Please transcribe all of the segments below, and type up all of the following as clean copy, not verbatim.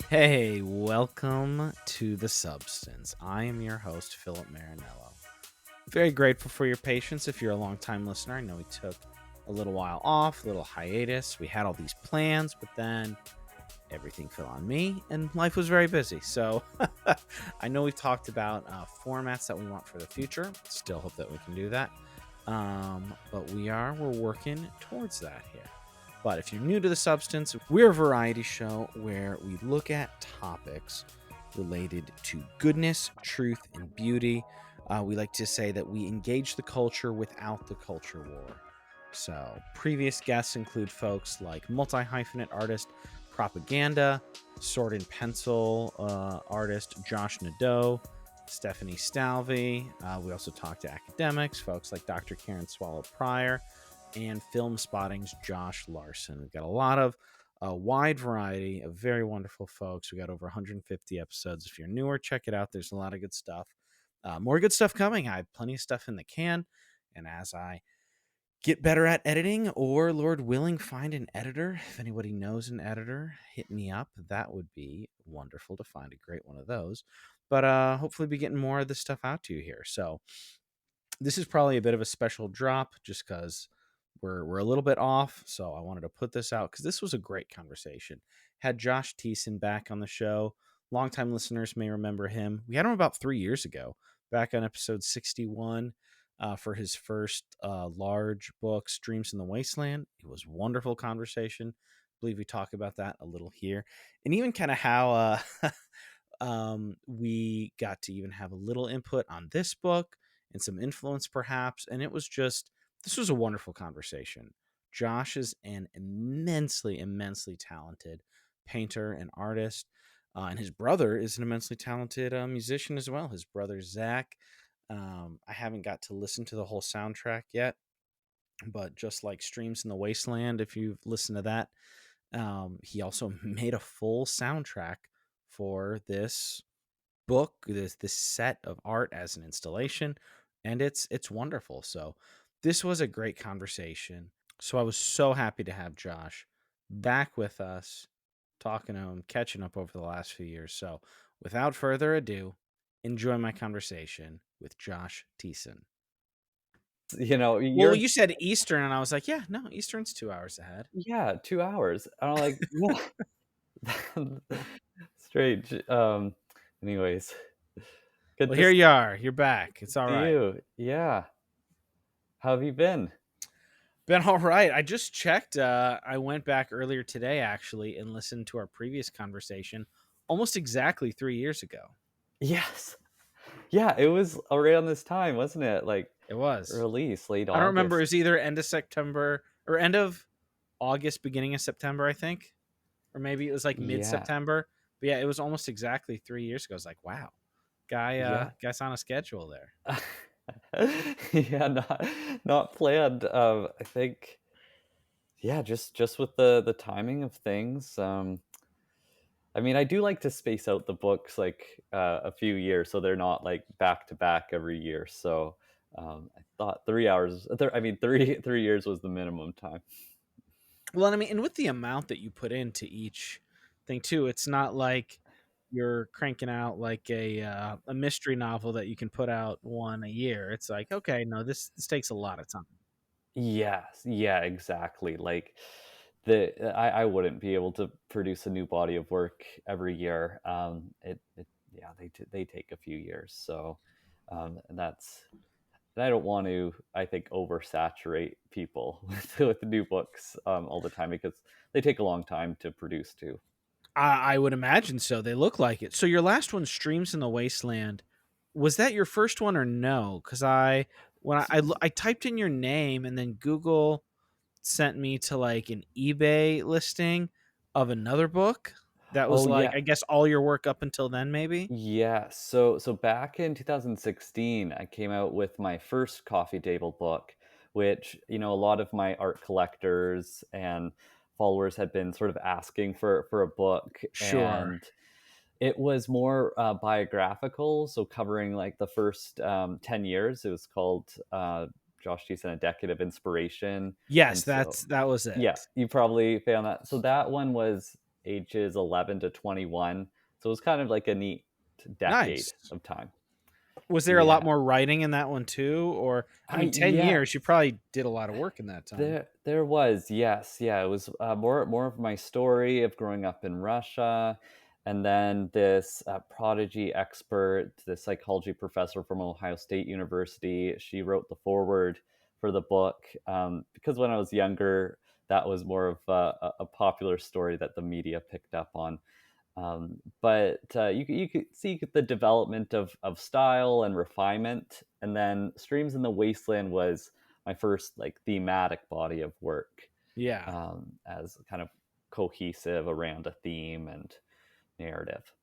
Hey, welcome to The Substance. I am your host, Philip Marinello. Very grateful for your patience. If you're a long-time listener, I know we took a little while off, a little hiatus. We had all these plans, but then everything fell on me and life was very busy. So I know we've talked about formats that we want for the future. Still hope that we can do that. But we're working towards that here. But if you're new to The Substance, we're a variety show where we look at topics related to goodness, truth, and beauty. We like to say that we engage the culture without the culture war. So, previous guests include folks like multi-hyphenate artist Propaganda, sword and pencil artist Josh Nadeau, Stephanie Stalvey. We also talk to academics, folks like Dr. Karen Swallow Pryor, and Film Spotting's Josh Larsen. We've got a lot of a wide variety of very wonderful folks. We got over 150 episodes. If you're newer, check it out. There's a lot of good stuff. More good stuff coming. I have plenty of stuff in the can. And as I get better at editing, or Lord willing, find an editor, if anybody knows an editor, hit me up. That would be wonderful to find a great one of those. But hopefully be getting more of this stuff out to you here. So this is probably a bit of a special drop just because we're a little bit off. So I wanted to put this out because this was a great conversation. Had Josh Tiessen back on the show. Longtime listeners may remember him. We had him about 3 years ago, back on episode 61 for his first large book, Streams in the Wasteland. It was a wonderful conversation. I believe we talk about that a little here. And even kind of how we got to even have a little input on this book and some influence perhaps. And this was a wonderful conversation. Josh is an immensely talented painter and artist. And his brother is an immensely talented musician as well. His brother, Zach. I haven't got to listen to the whole soundtrack yet, but just like Streams in the Wasteland, if you've listened to that, he also made a full soundtrack for this book, this set of art as an installation, and it's wonderful. So this was a great conversation. So I was so happy to have Josh back with us, talking to him, catching up over the last few years. So without further ado, enjoy my conversation with Josh Tiessen. Well, You're you said Eastern, and I was like, yeah, no, Eastern's 2 hours ahead. yeah, 2 hours. I'm like, yeah. Strange. Anyways, good Well, to here you are. You're back. It's all see right. you. Yeah. How have you been? Been all right. I just checked. I went back earlier today, actually, and listened to our previous conversation almost exactly 3 years ago. Yes. Yeah, it was around this time, wasn't it? Like It was. release, late I don't remember. It August. was either end of September or end of August, beginning of September, I think. Or maybe it was like mid Yeah. September. But yeah, it was almost exactly 3 years ago. I was like, wow, Yeah. guy's on a schedule there. Yeah, not planned. I think yeah, just with the timing of things. I mean, I do like to space out the books like a few years, so they're not like back to back every year. So I thought 3 hours. I mean, three years was the minimum time. Well, and I mean, and with the amount that you put into each thing too, it's not like you're cranking out like a mystery novel that you can put out one a year. It's like, okay, no, this takes a lot of time. Yes, yeah, exactly. Like I wouldn't be able to produce a new body of work every year. Yeah, they take a few years. So, and that's and I don't want to, I think, oversaturate people with new books all the time because they take a long time to produce too. I would imagine so. They look like it. So your last one, Streams in the Wasteland, was that your first one or no? Because I typed in your name and then Google sent me to like an eBay listing of another book that was Oh like, yeah, I guess, all your work up until then, maybe. yeah. So back in 2016, I came out with my first coffee table book, which a lot of my art collectors and followers had been sort of asking for a book, Sure. and it was more biographical, so covering like the first 10 years. It was called Josh Thiessen, A Decade of Inspiration, Yes, and so that was yeah, it. you probably found that. So that one was ages 11 to 21. So it was kind of like a neat decade Nice. of time. Was there a lot Yeah. more writing in that one too? Or I mean, 10 Yeah, years, you probably did a lot of work in that time. there was, yes, yeah. It was more of my story of growing up in Russia, and then this prodigy expert, this psychology professor from Ohio State University. She wrote the foreword for the book because when I was younger, that was more of a popular story that the media picked up on. But you could see the development of style and refinement, and then Streams in the Wasteland was my first like thematic body of work, Yeah. as kind of cohesive around a theme and narrative.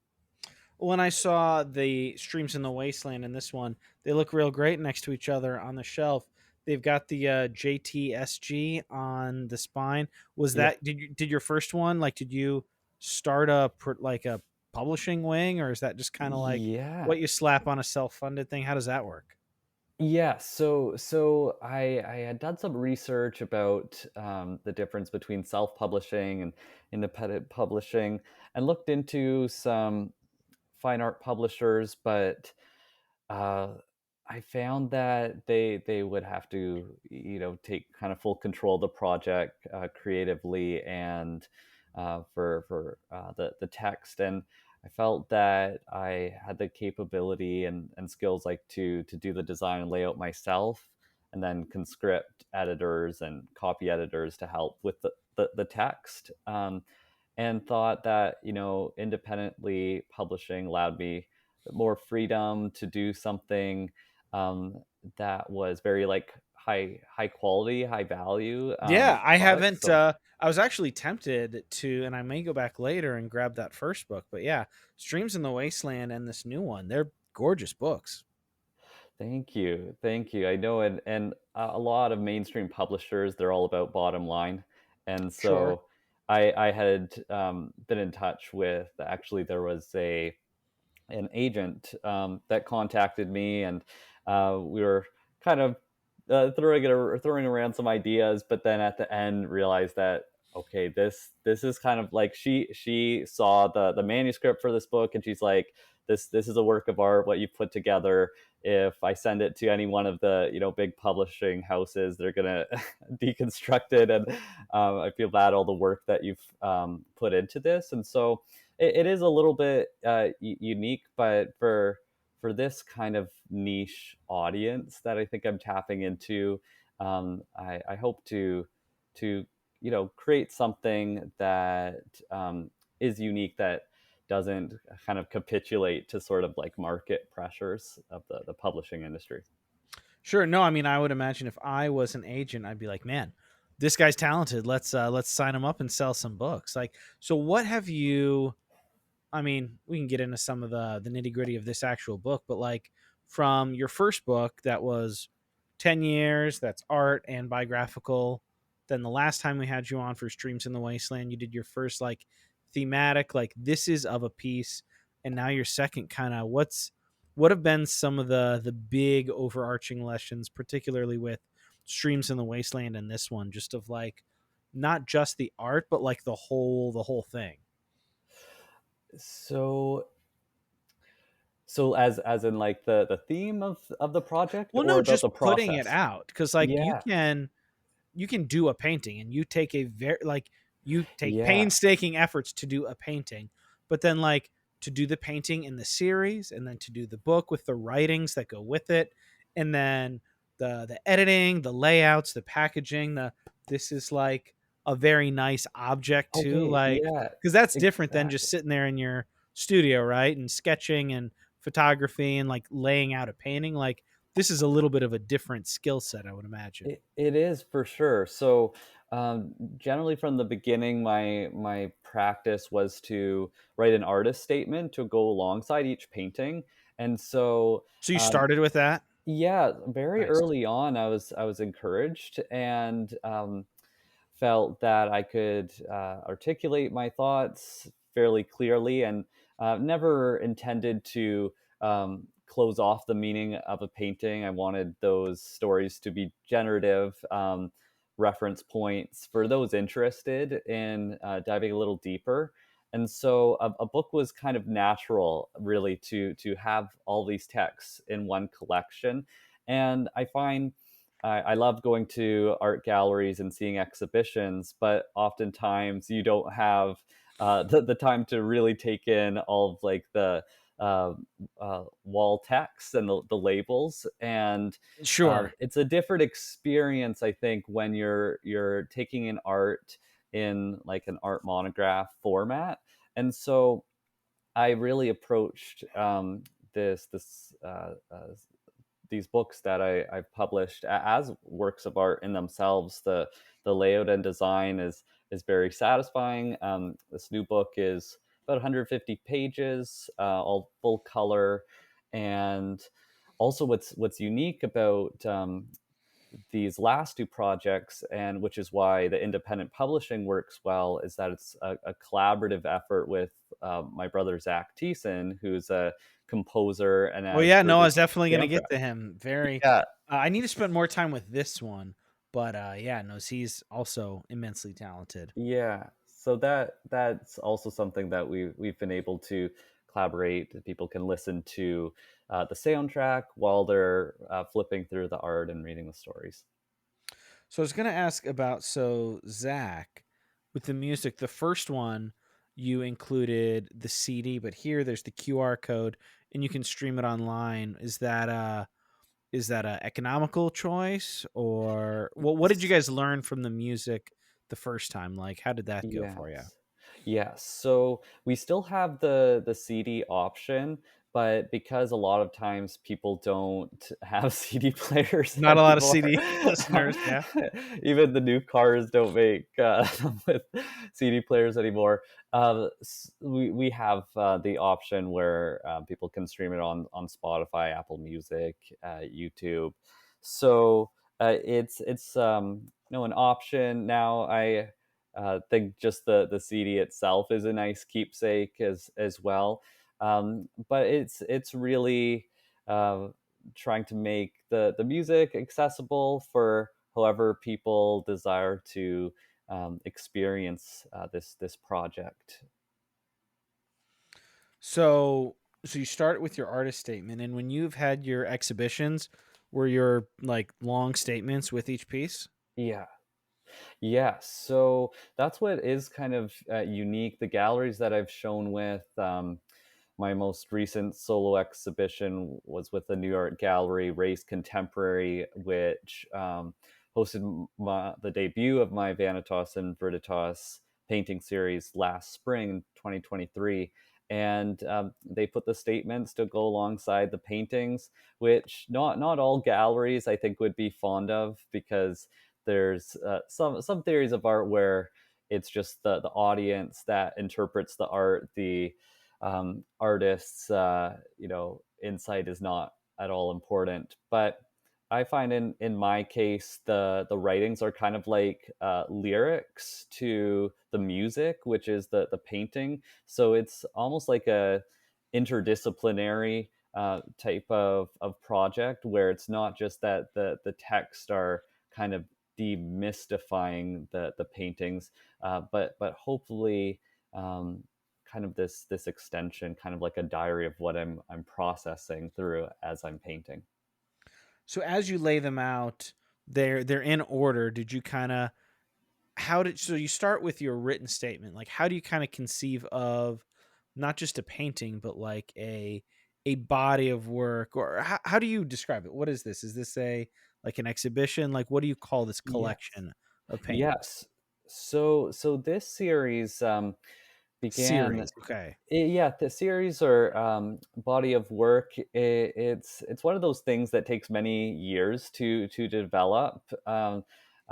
When I saw the Streams in the Wasteland and this one, they look real great next to each other on the shelf. They've got the JTSG on the spine. Was Yeah, that did your first one like did you start a like a publishing wing, or is that just kind of like yeah. what you slap on a self-funded thing? How does that work? Yeah, so I had done some research about the difference between self-publishing and independent publishing, and looked into some fine art publishers, but uh, I found that they would have to, take kind of full control of the project creatively and for the text. And I felt that I had the capability and skills like to do the design and layout myself, and then conscript editors and copy editors to help with the text. And thought that independently publishing allowed me more freedom to do something um, that was very like high quality, high value Yeah, I product. haven't. So I was actually tempted to, and I may go back later and grab that first book. But yeah, Streams in the Wasteland and this new one, they're gorgeous books. thank you. I know, and a lot of mainstream publishers, they're all about bottom line, and Sure. so I had been in touch with, actually there was a an agent that contacted me, and we were kind of throwing around some ideas, but then at the end realized that okay, this is kind of like she saw the manuscript for this book, and she's like, this is a work of art what you put together. If I send it to any one of the big publishing houses, they're gonna deconstruct it, and I feel bad all the work that you've put into this. And so it is a little bit unique, but for this kind of niche audience that I think I'm tapping into, I hope to create something that is unique, that doesn't kind of capitulate to sort of like market pressures of the publishing industry. Sure. No, I mean, I would imagine if I was an agent, I'd be like, man, this guy's talented. Let's sign him up and sell some books. Like, so what have you? I mean, we can get into some of the nitty gritty of this actual book, but like from your first book that was 10 years, that's art and biographical. Then the last time we had you on for Streams in the Wasteland, you did your first like thematic, like this is of a piece, and now your second kind of what have been some of the big overarching lessons, particularly with Streams in the Wasteland and this one, just of like not just the art, but like the whole thing. So as in like the theme of the project, Well, or no, about just the putting it process? out because like Yeah, you can do a painting and you take a very like you take yeah. painstaking efforts to do a painting, but then like to do the painting in the series and then to do the book with the writings that go with it, and then the editing, the layouts, the packaging, the this is like a very nice object too, Okay, like yeah, because that's different than just exactly. sitting there in your studio, right, and sketching and photography and like laying out a painting. Like this is a little bit of a different skill set, I would imagine. It is for sure. So, generally from the beginning, my practice was to write an artist statement to go alongside each painting, and so So you um, started with that? yeah, very Nice. early on, I was encouraged, and felt that I could articulate my thoughts fairly clearly, and never intended to close off the meaning of a painting. I wanted those stories to be generative reference points for those interested in diving a little deeper. And so a book was kind of natural, really, to have all these texts in one collection. And I find I love going to art galleries and seeing exhibitions, but oftentimes you don't have the time to really take in all of like the uh, wall text and the labels. And Sure. it's a different experience, I think, when you're taking in art in like an art monograph format. And so I really approached these books that I've published as works of art in themselves. The layout and design is very satisfying. This new book is about 150 pages, all full color, and also what's unique about these last two projects, and which is why the independent publishing works well, is that it's a collaborative effort with my brother Zach Tiessen, who's a composer and Well, has yeah, no, I was produced definitely gonna soundtrack. get to him. Very Yeah, I need to spend more time with this one, but, yeah, no, he's also immensely talented. yeah. So that's also something that we've been able to collaborate. People can listen to the soundtrack while they're flipping through the art and reading the stories. So I was gonna ask about Zach, with the music, the first one, you included the CD, but here there's the QR code and you can stream it online. Is that a economical choice, or what did you guys learn from the music the first time? Like, how did that go for you? Yes. Yes. So we still have the CD option, but because a lot of times people don't have CD players Not a lot of anymore, CD listeners, yeah. even the new cars don't make with CD players anymore. We have the option where people can stream it on Spotify, Apple Music, YouTube. So it's an option now. I think just the CD itself is a nice keepsake as well. But it's really uh, trying to make the music accessible for however people desire to experience this project. So you start with your artist statement, and when you've had your exhibitions, were your like long statements with each piece? Yeah. Yeah, so that's what is kind of unique. The galleries that I've shown with, my most recent solo exhibition was with the New York gallery, Rehs Contemporary, which hosted the debut of my Vanitas and Viriditas painting series last spring in 2023. And they put the statements to go alongside the paintings, which not all galleries I think would be fond of, because there's some theories of art where it's just the audience that interprets the art. The artist's insight is not at all important. But I find in my case the writings are kind of like lyrics to the music, which is the painting. So it's almost like a interdisciplinary type of project, where it's not just that the text are kind of demystifying the paintings, but hopefully kind of this extension, kind of like a diary of what I'm processing through as I'm painting. So as you lay them out, they're in order. Did you kind of how did so you start with your written statement? Like, how do you kind of conceive of not just a painting, but like a body of work, or how do you describe it? What is this? Is this a like an exhibition? Like, what do you call this Yes. collection of paintings? Yes. So this series began. Series. Okay. Yeah, the series or body of work. It's one of those things that takes many years to develop.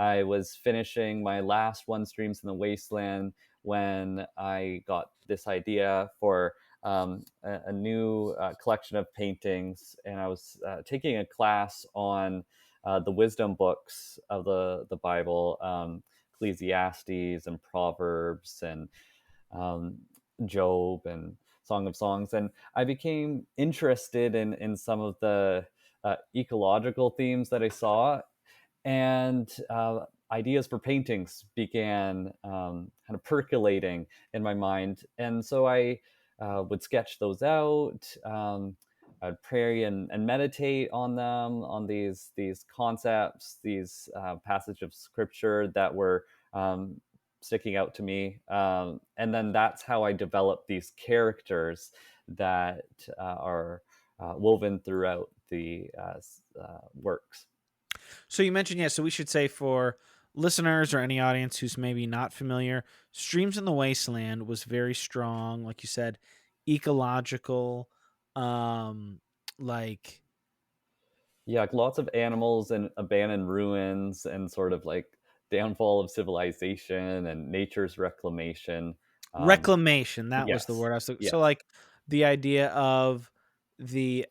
I was finishing my last One Streams in the Wasteland when I got this idea for a new collection of paintings, and I was taking a class on the wisdom books of the Bible, Ecclesiastes and Proverbs and um, Job and Song of Songs, and I became interested in some of the ecological themes that I saw, and ideas for paintings began kind of percolating in my mind, and so I would sketch those out. I'd pray and meditate on them, on these concepts, these passages of scripture that were um, sticking out to me, and then that's how I developed these characters that are woven throughout the works. So you mentioned, yeah, so we should say for listeners or any audience who's maybe not familiar, Streams in the Wasteland was very strong, like you said, ecological, um, like Yeah, like lots of animals and abandoned ruins and sort of like downfall of civilization and nature's reclamation. Um, reclamation. That was the yes, word I was so yes, like the idea of the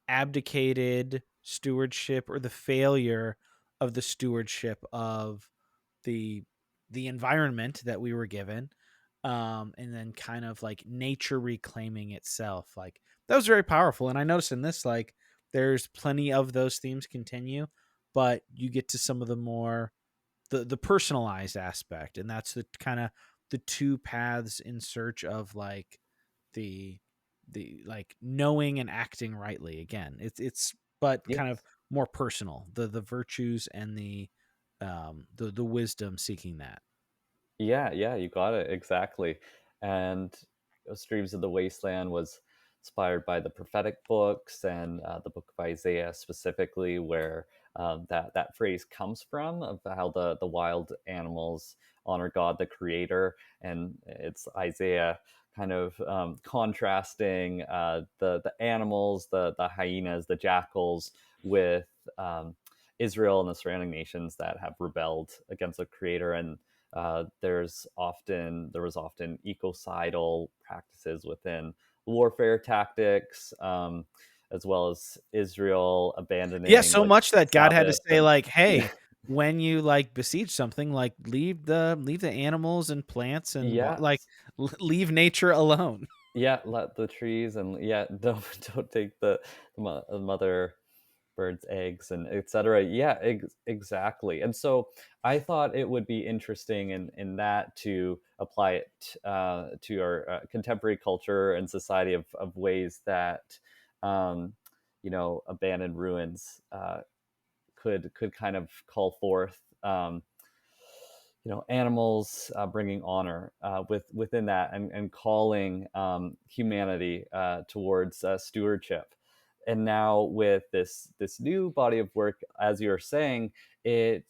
abdicated stewardship or the failure of the stewardship of the the environment that we were given, and then kind of like nature reclaiming itself. Like that was very powerful, and I noticed in this, like, there's plenty of those themes continue, but you get to some of the more the personalized aspect, and that's the kind of the two paths in search of like the like knowing and acting rightly. Again, it's but kind of yes. more personal, the virtues and the wisdom seeking that. Yeah, yeah, you got it exactly. And Streams of the Wasteland was inspired by the prophetic books and the book of Isaiah specifically, where that phrase comes from of how the wild animals honor God the Creator, and it's Isaiah kind of contrasting the animals, the hyenas, the jackals with Israel and the surrounding nations that have rebelled against the Creator. And there was often ecocidal practices within warfare tactics, as well as Israel Yeah, abandoning so like much that God had to Sabbath say, and like, yeah, "Hey, when you like besiege something, like leave the animals and plants and yeah, like leave nature alone." yeah, let the trees and yeah, don't take the mother bird's eggs and etc. Yeah, exactly. And so I thought it would be interesting in that to apply it to our contemporary culture and society of ways that um, abandoned ruins could kind of call forth animals bringing honor within that, and calling humanity towards stewardship. And now with this new body of work, as you're saying, it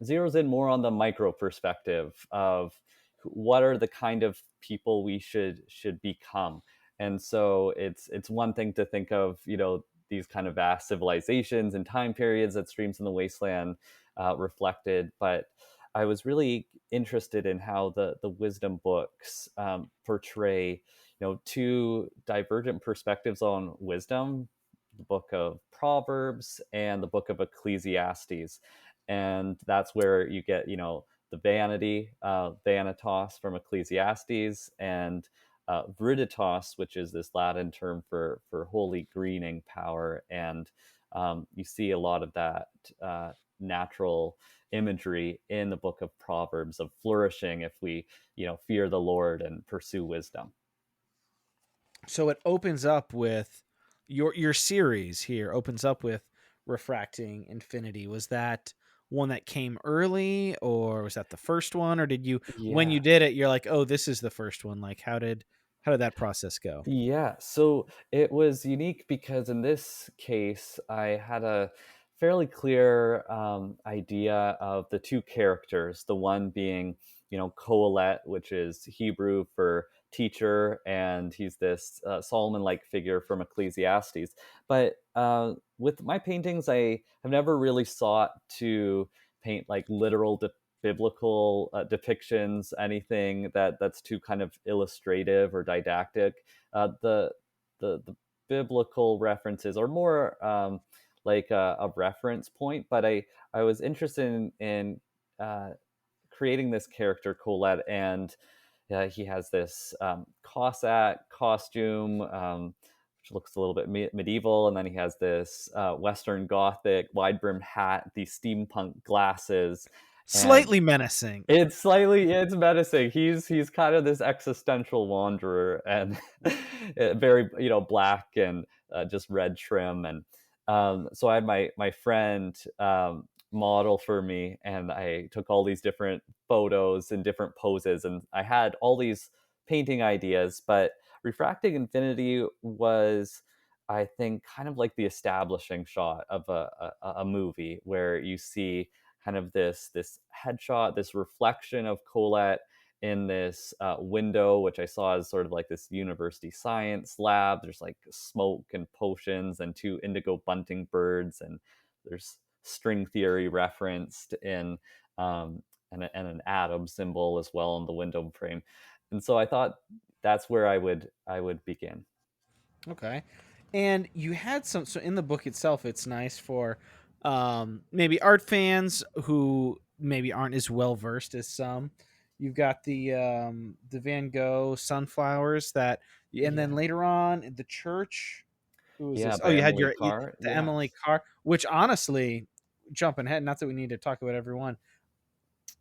zeroes in more on the micro perspective of what are the kind of people we should become. And so it's one thing to think of these kind of vast civilizations and time periods that Streams in the Wasteland reflected, but I was really interested in how the wisdom books portray two divergent perspectives on wisdom, the book of Proverbs and the book of Ecclesiastes. And that's where you get the vanity, vanitas from Ecclesiastes, and Viriditas, which is this Latin term for holy greening power. And you see a lot of that natural imagery in the book of Proverbs of flourishing if we fear the Lord and pursue wisdom. So it opens up with your series here opens up with refracting infinity. Was that one that came early, or was that the first one, or did you when you Yeah. did it you're like, "Oh, this is the first one." Like how did that process go? Yeah, so it was unique because in this case, I had a fairly clear idea of the two characters, the one being, Kohelet, which is Hebrew for teacher, and he's this Solomon like figure from Ecclesiastes. But with my paintings, I have never really sought to paint like literal biblical depictions, anything that's too kind of illustrative or didactic. The biblical references are more like a reference point, but I was interested in creating this character Colette, and he has this Cossack costume, which looks a little bit medieval, and then he has this Western Gothic wide brim hat, these steampunk glasses, and Slightly menacing. it's menacing. He's kind of this existential wanderer, and very, black and just red trim. And so I had my friend model for me, and I took all these different photos and different poses, and I had all these painting ideas. But Refracting Infinity was, I think, kind of like the establishing shot of a movie, where you see kind of this headshot, this reflection of Colette in this window, which I saw as sort of like this university science lab. There's like smoke and potions and two indigo bunting birds, and there's string theory referenced in and an atom symbol as well in the window frame. And so I thought that's where I would begin. Okay. And you had some, so in the book itself, it's nice for maybe art fans who maybe aren't as well versed as some. You've got the Van Gogh sunflowers that, and then Yeah, later on the church. Who was yeah, this? Oh, by you had Emily Carr. the Emily Yes. Carr, which honestly, jumping ahead, not that we need to talk about everyone.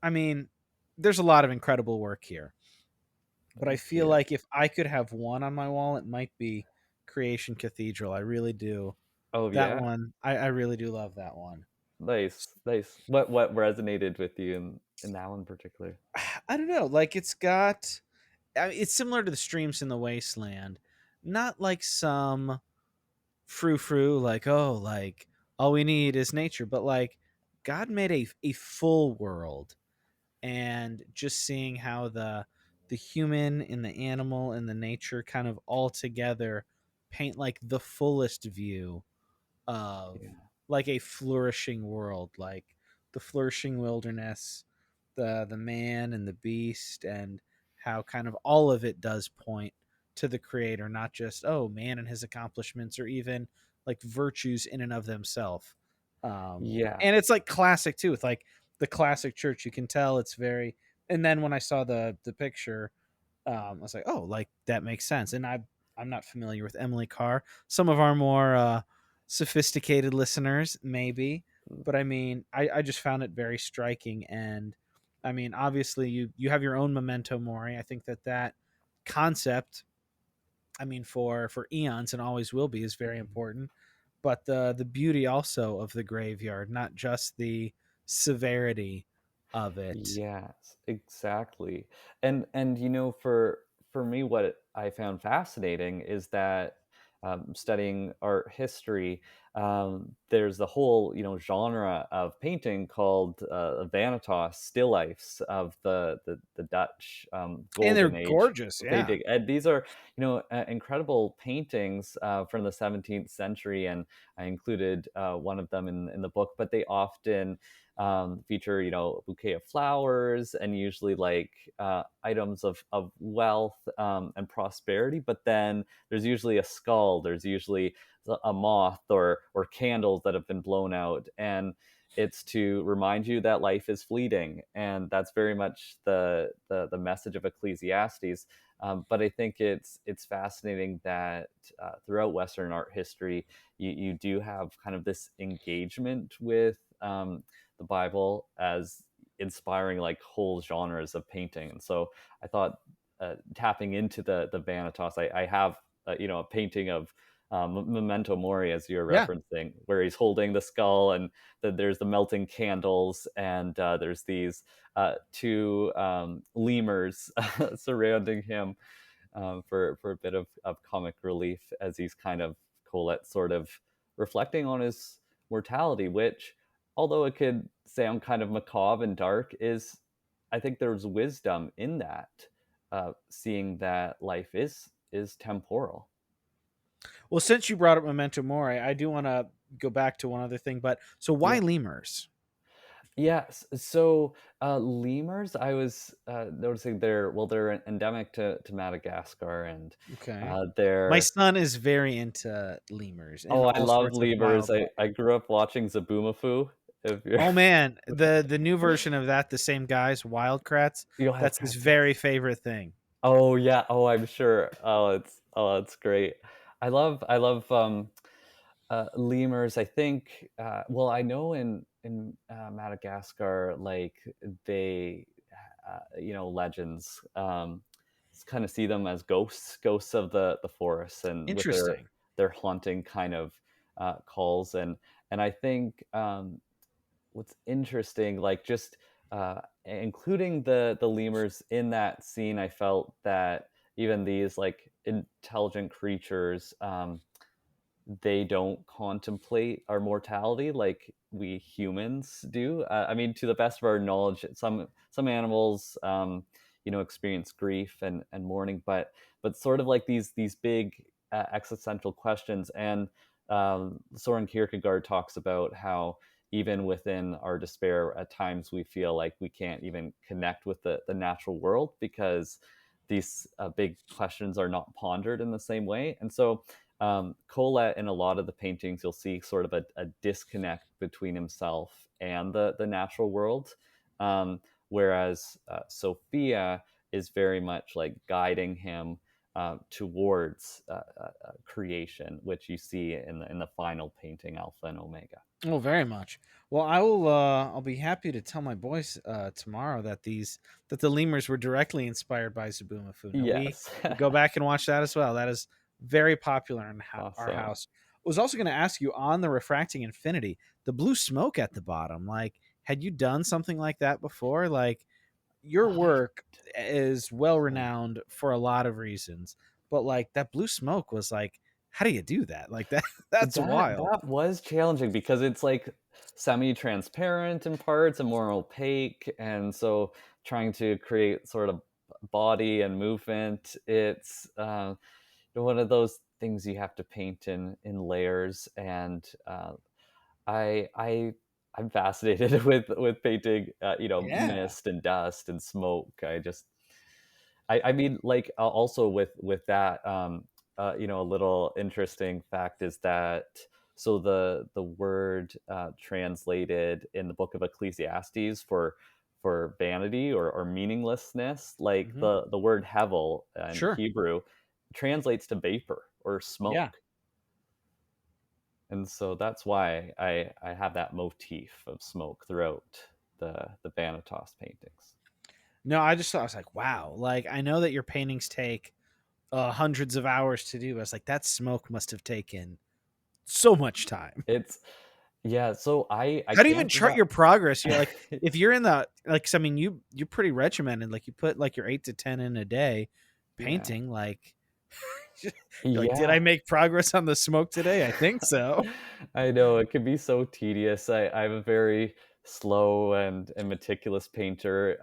I mean, there's a lot of incredible work here, but I Thank feel you. like if I could have one on my wall, it might be Creation Cathedral. I really do. Oh That yeah. one, I really do love that one. Nice, nice. What resonated with you in that one in particular? I don't know. Like it's similar to the streams in the wasteland. Not like some frou frou, like, oh, like all we need is nature, but like God made a full world, and just seeing how the human and the animal and the nature kind of all together paint like the fullest view of Yeah, like a flourishing world, like the flourishing wilderness, the man and the beast, and how kind of all of it does point to the creator, not just, oh, man and his accomplishments, or even like virtues in and of themselves. yeah, And it's like classic too, with like the classic church. You can tell it's very. And then when I saw the picture, I was like, oh, like that makes sense. And I'm not familiar with Emily Carr. Some of our more sophisticated listeners, maybe, but I mean, I just found it very striking. And I mean, obviously, you have your own memento mori. I think that concept, I mean, for eons and always will be, is very mhm. important. But the beauty also of the graveyard, not just the severity of it. Yes, exactly. And for me, what I found fascinating is that studying art history, there's the whole genre of painting called Vanitas, still lifes of the Dutch And they're golden age gorgeous, of yeah. painting. And these are incredible paintings from the 17th century, and I included one of them in the book. But they often feature a bouquet of flowers, and usually like items of wealth and prosperity. But then there's usually a skull, there's usually a moth or candles that have been blown out, and it's to remind you that life is fleeting. And that's very much the message of Ecclesiastes. But I think it's fascinating that throughout Western art history, you do have kind of this engagement with the Bible as inspiring like whole genres of painting. And so I thought tapping into the Vanitas, I have a painting of Memento Mori, as you're Yeah. referencing, where he's holding the skull, and there's the melting candles, and there's these two lemurs surrounding him for a bit of comic relief, as he's kind of Colette sort of reflecting on his mortality, which, although it could sound kind of macabre and dark, is, I think there's wisdom in that, seeing that life is temporal. Well, since you brought up Memento Mori, I do want to go back to one other thing. But so why Yeah. lemurs? Yes. So lemurs, I was noticing they're endemic to Madagascar, and Okay. My they're son is very into lemurs oh, and I all love sorts of lemurs. wildlife. I grew up watching Zaboomafoo. If you're Oh man, the new version of that, the same guys, Wildcrats. Wild That's his Kratts, very yes. favorite thing. Oh yeah. Oh, I'm sure. Oh, it's great. I love lemurs. I think, well, I know in Madagascar, like they, legends, kind of see them as ghosts of the forests, and with Interesting. their haunting kind of calls, and I think what's interesting, like just including the lemurs in that scene, I felt that even these like intelligent creatures, they don't contemplate our mortality like we humans do. I mean, to the best of our knowledge, some animals, experience grief and mourning, but sort of like these big existential questions. And Soren Kierkegaard talks about how even within our despair, at times we feel like we can't even connect with the natural world because these big questions are not pondered in the same way. And so Colette, in a lot of the paintings, you'll see sort of a disconnect between himself and the natural world, whereas Sophia is very much like guiding him towards creation, which you see in the final painting, Alpha and Omega. Oh, very much. Well, I will. I'll be happy to tell my boys tomorrow that the lemurs were directly inspired by Zabumafu. Now Yes, we go back and watch that as well. That is very popular in our awesome. house. I was also going to ask you on the refracting infinity, the blue smoke at the bottom. Like, had you done something like that before? Like, your I work is well don't. renowned for a lot of reasons, but like that blue smoke was like, how do you do that? Like that. That's wild. That was challenging because it's, like, semi-transparent in parts and more opaque, and so trying to create sort of body and movement, it's, one of those things you have to paint in layers, and, I I'm fascinated with painting, Yeah. mist and dust and smoke. I mean, like, also with that, a little interesting fact is that so the word translated in the book of Ecclesiastes for vanity or meaninglessness, like Hmm. the word hevel in Sure. Hebrew translates to vapor or Yeah. smoke. And so that's why I have that motif of smoke throughout the Vanitas paintings. No, I just thought I was like, wow. Like I know that your paintings take hundreds of hours to do. I was like, that smoke must have taken so much time. It's Yeah, so I How do you even can't chart your progress? You're like, if it's you're in the like, 'cause I mean, you're pretty regimented. Like you put like your 8 to 10 in a day yeah. painting. Like, you're like, did I Yeah. make progress on the smoke today? I think so. I know, it can be so tedious. I'm a very slow and meticulous painter,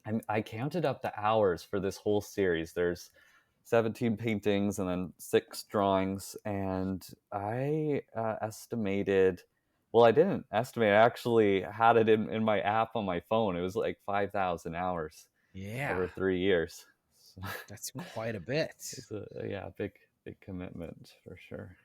and I counted up the hours for this whole series. There's 17 paintings and then 6 drawings, and I, estimated, well, I didn't estimate, I actually had it in my app on my phone. It was like 5,000 hours Yeah, over 3 years. So, that's quite a bit. it's a yeah, big commitment for sure.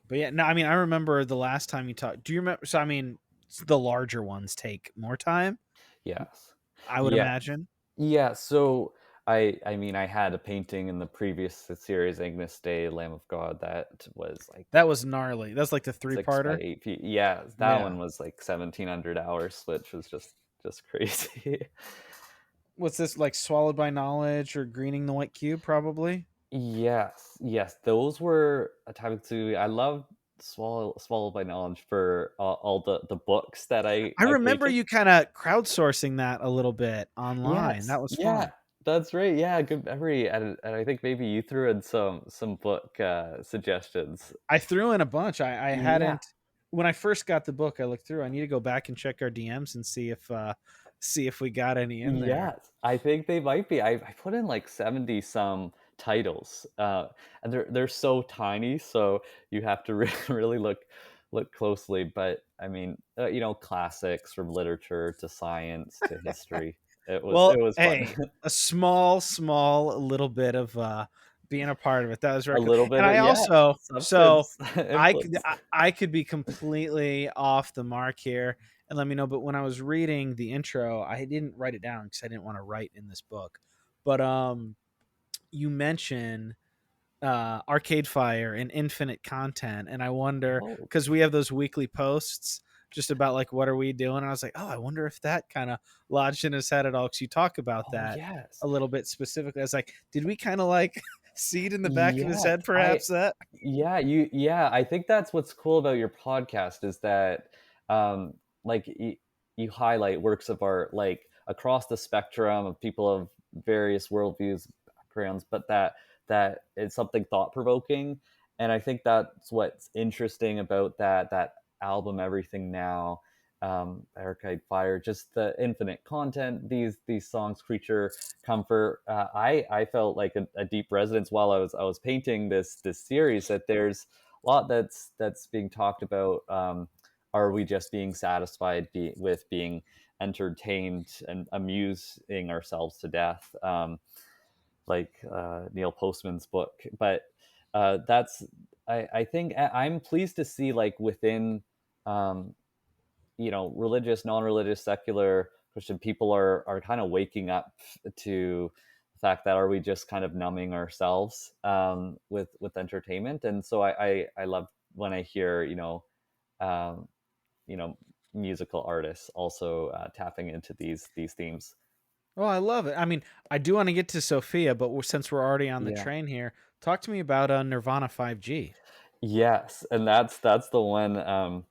But yeah, no, I mean, I remember the last time you talked. Do you remember? So, I mean, the larger ones take more time, Yes. I would Yeah. imagine. Yeah, so I mean, I had a painting in the previous series, Ignis Day, Lamb of God, that was like That was gnarly. That's like the 6 by three-parter. 8 feet. Yeah, that Yeah. one was like 1,700 hours, which was just crazy. What's this like? Swallowed by knowledge or greening the white cube? Probably. Yes, yes, those were a type of movie. I love Swallowed by Knowledge for all the books that I I remember painted. you kind of crowdsourcing that a little bit online. Yes, That was yeah, fun. that's right, yeah, good memory, and I think maybe you threw in some book, suggestions. I threw in a bunch. I Yeah, hadn't when I first got the book. I looked through. I need to go back and check our DMs and see if we got any in there. yes, I think they might be. I put in like 70 some titles, and they're so tiny, so you have to really look closely, but I mean, classics from literature to science to history. It Well, was fun. hey, a small little bit of being a part of it. That was very A cool. little And bit I of, yeah, also so substance influence. I could be completely off the mark here and let me know. But when I was reading the intro, I didn't write it down because I didn't want to write in this book. But you mentioned Arcade Fire and Infinite Content, and I wonder, Oh, because we have those weekly posts just about like what are we doing. And I was like, oh, I wonder if that kind of lodged in his head at all, because you talk about oh that yes. a little bit specifically. I was like, did we kind of like seed in the back of his Yes, head perhaps that? yeah, I think that's what's cool about your podcast is that, um, like, you highlight works of art, like, across the spectrum of people of various worldviews, backgrounds, but that it's something thought-provoking, and I think that's what's interesting about that album, Everything Now, Arcade Fire, just the infinite content, these songs, Creature, Comfort. I felt like a deep resonance while I was painting this series, that there's a lot that's being talked about. Are we just being satisfied with being entertained and amusing ourselves to death? Like Neil Postman's book, but that's I think I'm pleased to see, like, within um, religious, non-religious, secular, Christian people are kind of waking up to the fact that, are we just kind of numbing ourselves with entertainment? And so I love when I hear um, you know musical artists also tapping into these themes. Oh, I love it. I mean, I do want to get to Sophia, but since we're already on the Yeah. train here, talk to me about Nirvana 5G. Yes, and that's the one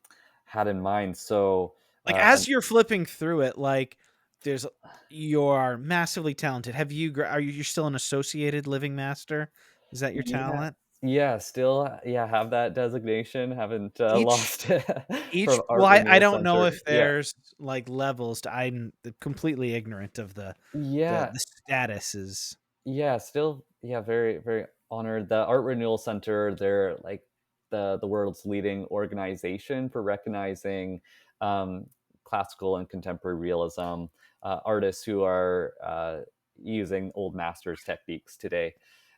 had in mind. So Like, uh, as you're flipping through it, like, there's you're massively talented. Have you are you you're still an associated living master? Is that your yeah, talent? yeah, still, yeah, have that designation. Haven't Each lost it each from well, Art I Renewal don't know Center. if Yeah, there's like levels to, I'm completely ignorant of yeah, the statuses. yeah. Still, yeah, very very honored. The Art Renewal Center, they're like the world's leading organization for recognizing um, classical and contemporary realism artists who are using old masters techniques today.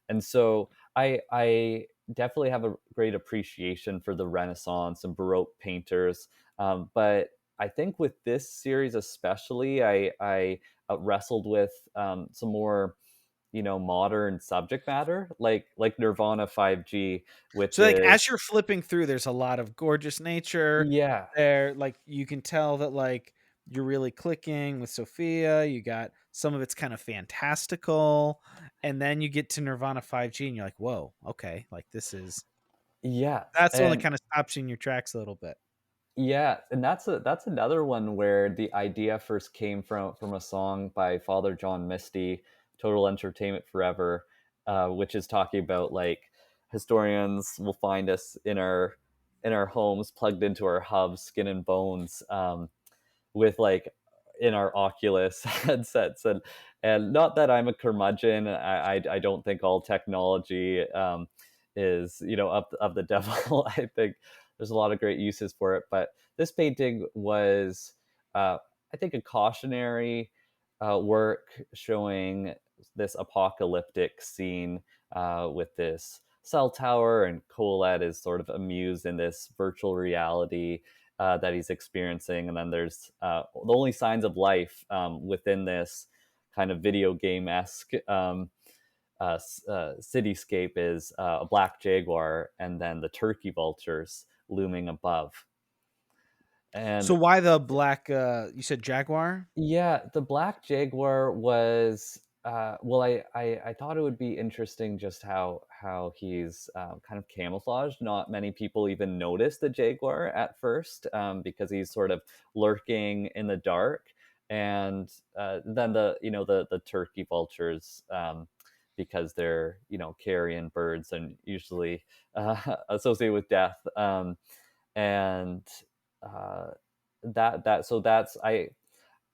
And so I definitely have a great appreciation for the Renaissance and Baroque painters, but I think with this series especially, I wrestled with some more modern subject matter, like Nirvana 5G, which So, like, is as you're flipping through, there's a lot of gorgeous nature yeah, there. Like, you can tell that, like, you're really clicking with Sophia. You got some of it's kind of fantastical. And then you get to Nirvana 5G and you're like, whoa, okay. Like, yes, that's the one that and kind of stops you in your tracks a little bit. yeah, and that's another one where the idea first came from a song by Father John Misty, "Total Entertainment Forever," which is talking about, like, historians will find us in our homes, plugged into our hubs, skin and bones, with, like, in our Oculus headsets. And not that I'm a curmudgeon. I don't think all technology is of the devil. I think there's a lot of great uses for it, but this painting was uh, I think a cautionary work showing this apocalyptic scene with this cell tower, and Colette is sort of amused in this virtual reality that he's experiencing. And then there's the only signs of life within this kind of video game esque cityscape is a black jaguar and then the turkey vultures looming above. So, And why the black, you said Jaguar? yeah, the black jaguar was well, I thought it would be interesting just how he's kind of camouflaged. Not many people even notice the jaguar at first because he's sort of lurking in the dark, and then the turkey vultures. Because they're carrion birds and usually associated with death, and uh, that's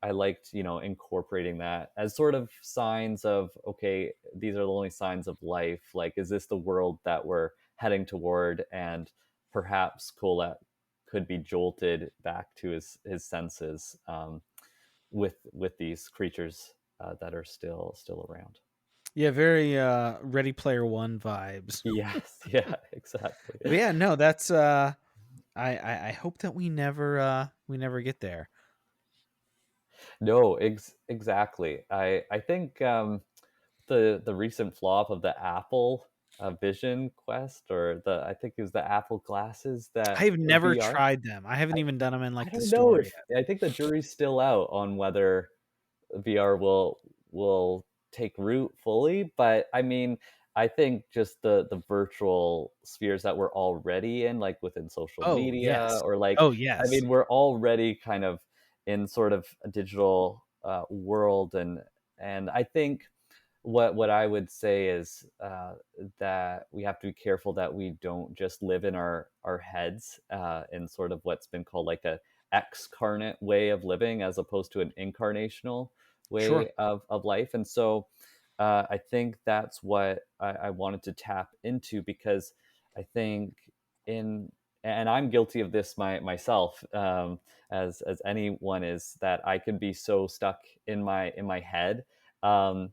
I liked, incorporating that as sort of signs of, okay, these are the only signs of life. Like, is this the world that we're heading toward? And perhaps Colette could be jolted back to his senses with these creatures that are still around. Yeah, very Ready Player One vibes. Yes, yeah, exactly. But yeah, no, that's I hope that we never get there. No, exactly. I think the recent flop of the Apple Vision Quest, or the I think it was the Apple glasses that I've for never VR. tried them. I haven't even done them in, I like, the don't know store if yet. I think the jury's still out on whether VR will take root fully, but I mean, I think just the virtual spheres that we're already in, like within social Oh, media, yes. or like, Oh, I yes. mean, we're already kind of in sort of a digital world, and I think what I would say is that we have to be careful that we don't just live in our heads, in sort of what's been called like a excarnate way of living, as opposed to an incarnational Sure. way of life. And so I think that's what I wanted to tap into, because I think in and I'm guilty of this myself, as anyone is, that I can be so stuck in my head, um,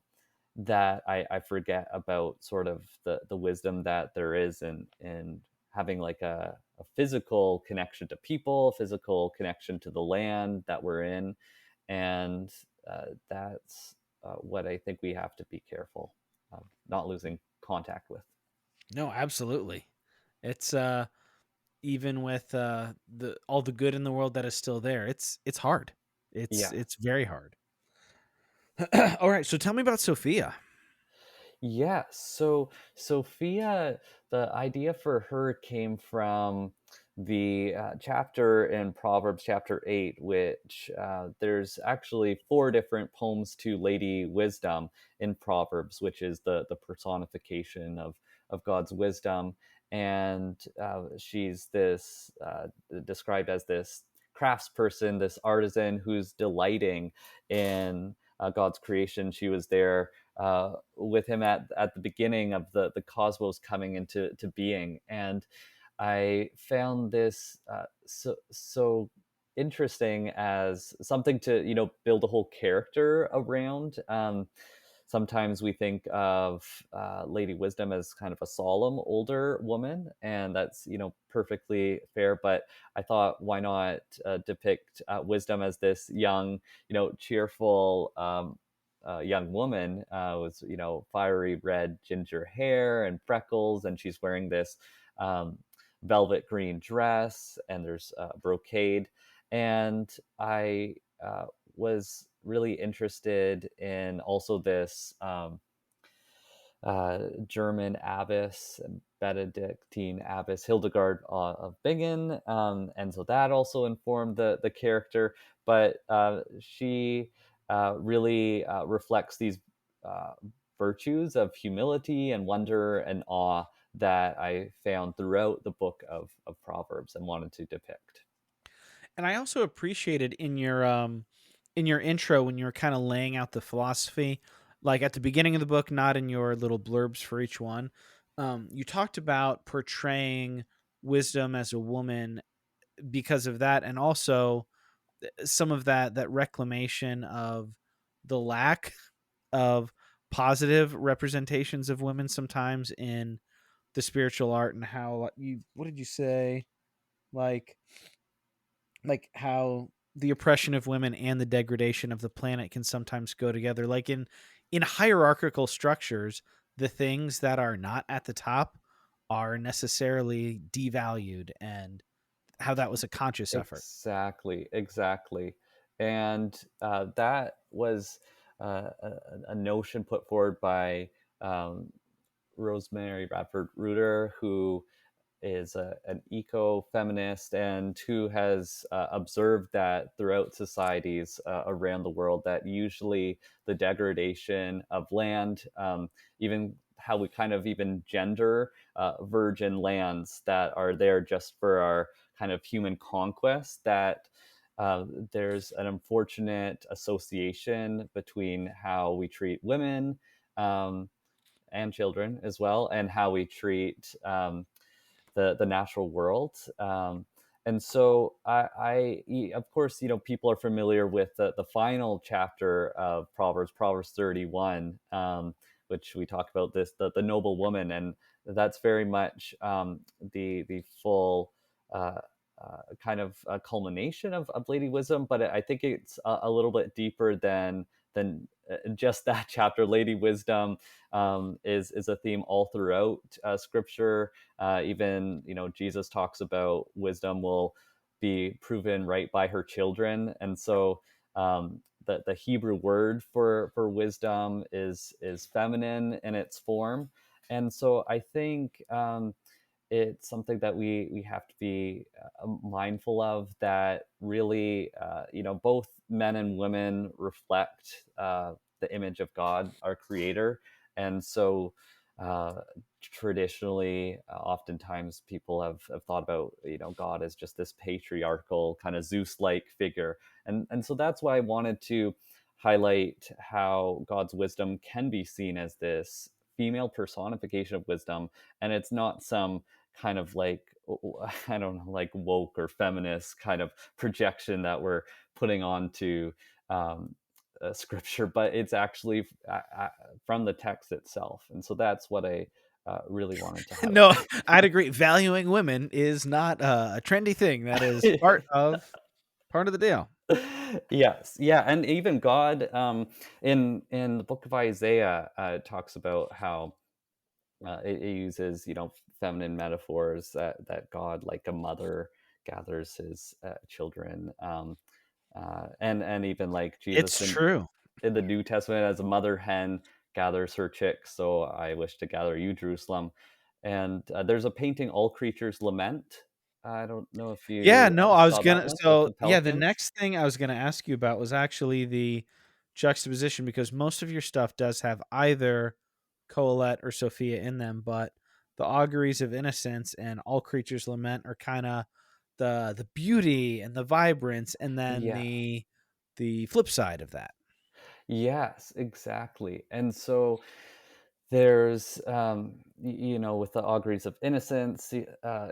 that I forget about sort of the wisdom that there is in having like a physical connection to people, physical connection to the land that we're in, and that's what I think we have to be careful of not losing contact with. No, absolutely. It's, even with, the all the good in the world that is still there, it's hard. Yeah. It's very hard. Alright, so tell me about Sophia. Yeah, so Sophia, the idea for her came from the chapter in Proverbs, chapter 8, which there's actually four different poems to Lady Wisdom in Proverbs, which is the personification of God's wisdom. And she's this described as this craftsperson, this artisan who's delighting in God's creation. She was there with him at the beginning of the cosmos coming into being, and I found this so interesting as something to build a whole character around. Sometimes we think of Lady Wisdom as kind of a solemn older woman, and that's perfectly fair. But I thought, why not depict Wisdom as this young, cheerful young woman, with fiery red ginger hair and freckles, and she's wearing this um, velvet green dress, and there's brocade. And I was really interested in also this German abbess, Benedictine abbess Hildegard of Bingen, and so that also informed the character. But she really reflects these uh, virtues of humility and wonder and awe that I found throughout the book of Proverbs and wanted to depict. And I also appreciated in your intro when you were kind of laying out the philosophy, like at the beginning of the book, not in your little blurbs for each one. You talked about portraying wisdom as a woman because of that, and also some of that reclamation of the lack of positive representations of women sometimes in the spiritual art, and how, like, you what did you say, like how the oppression of women and the degradation of the planet can sometimes go together, like in hierarchical structures, the things that are not at the top are necessarily devalued, and how that was a conscious effort. Exactly, exactly. And that was a notion put forward by um, Rosemary Radford Ruder, who is an eco-feminist, and who has observed that throughout societies around the world, that usually the degradation of land, even how we kind of even gender virgin lands that are there just for our kind of human conquest, that there's an unfortunate association between how we treat women, um, and children as well, and how we treat the natural world. And so of course, people are familiar with the final chapter of Proverbs, Proverbs 31, which we talk about this, the noble woman, and that's very much the full kind of a culmination of Lady Wisdom. But I think it's a little bit deeper than then just that chapter, Lady Wisdom, is a theme all throughout Scripture. Even Jesus talks about wisdom will be proven right by her children, and so the Hebrew word for wisdom is feminine in its form, and so I think it's something that we have to be mindful of, that really both men and women reflect the image of God, our creator. And so uh, traditionally oftentimes people have thought about God as just this patriarchal kind of Zeus like figure, and so that's why I wanted to highlight how God's wisdom can be seen as this female personification of wisdom, and it's not some kind of like I don't know, like woke or feminist kind of projection that we're putting onto scripture, but it's actually from the text itself, and so that's what I really wanted to No, highlight. I'd agree. Valuing women is not a trendy thing. That is part of the deal. Yes, yeah, and even God, in the book of Isaiah, talks about how it uses feminine metaphors, that God, like a mother, gathers his children, and even like Jesus It's true. in the New Testament, as a mother hen gathers her chicks. So I wish to gather you, Jerusalem. And there's a painting, All Creatures Lament. I don't know if Yeah, you no, I was saw that gonna one with so, the yeah, the pelicans. next thing I was gonna ask you about was actually the juxtaposition, because most of your stuff does have either Colette or Sophia in them, but the Auguries of Innocence and All Creatures Lament are kinda the beauty and the vibrance, and then Yeah. the flip side of that. Yes, exactly. And so there's, with the auguries of innocence, it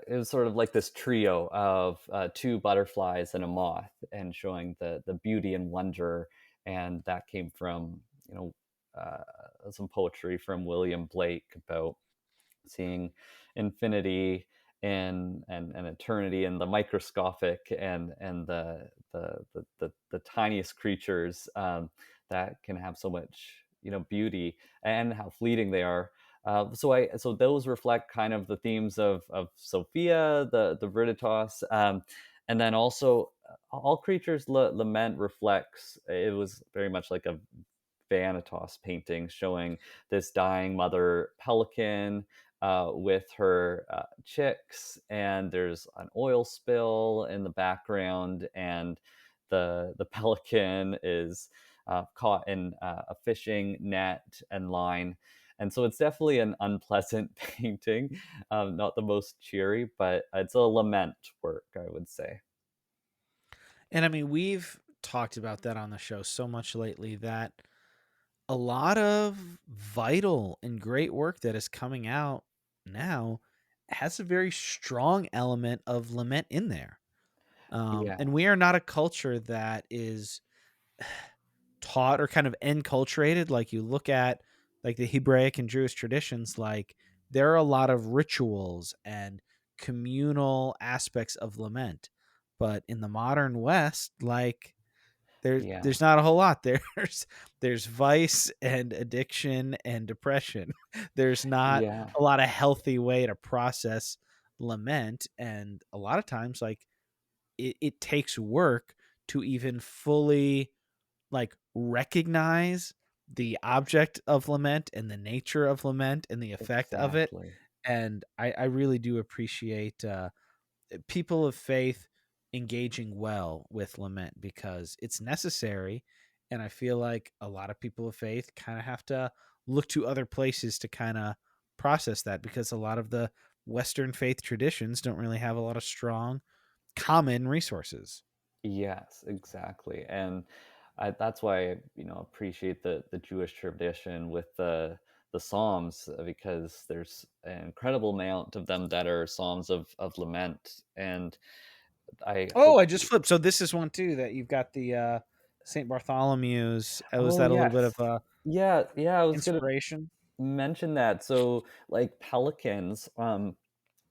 was sort of like this trio of two butterflies and a moth, and showing the beauty and wonder. And that came from, some poetry from William Blake about seeing infinity and eternity, and the microscopic, and the tiniest creatures that can have so much beauty, and how fleeting they are. So those reflect kind of the themes of Sophia, the Viriditas, and then also all creatures lament reflects, it was very much like a Vanitas painting showing this dying mother pelican with her chicks, and there's an oil spill in the background, and the pelican is caught in a fishing net and line. And so it's definitely an unpleasant painting, not the most cheery, but it's a lament work, I would say. And I mean, we've talked about that on the show so much lately that a lot of vital and great work that is coming out now has a very strong element of lament in there. Yeah, And we are not a culture that is taught or kind of enculturated. Like, you look at like the Hebraic and Jewish traditions, like there are a lot of rituals and communal aspects of lament. But in the modern West, like yeah, there's not a whole lot. There's vice and addiction and depression. There's not yeah, a lot of healthy way to process lament, and a lot of times, like, it takes work to even fully, like, recognize the object of lament and the nature of lament and the effect of it. exactly. And I really do appreciate people of faith engaging well with lament, because it's necessary. And I feel like a lot of people of faith kind of have to look to other places to kind of process that, because a lot of the Western faith traditions don't really have a lot of strong common resources. Yes, exactly, and that's why I, appreciate the Jewish tradition with the Psalms, because there's an incredible amount of them that are Psalms of lament, and I Oh, hope. I just flipped. So this is one too that you've got the St. Bartholomew's. Was Oh that a little bit of yes, yeah, yeah. I was gonna inspiration? mention that. So like pelicans.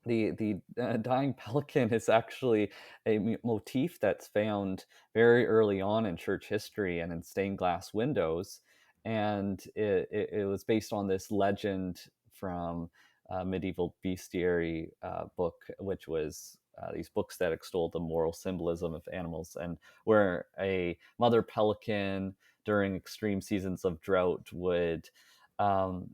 The dying pelican is actually a motif that's found very early on in church history and in stained glass windows, and it was based on this legend from a medieval bestiary book, which was these books that extol the moral symbolism of animals, and where a mother pelican during extreme seasons of drought would um,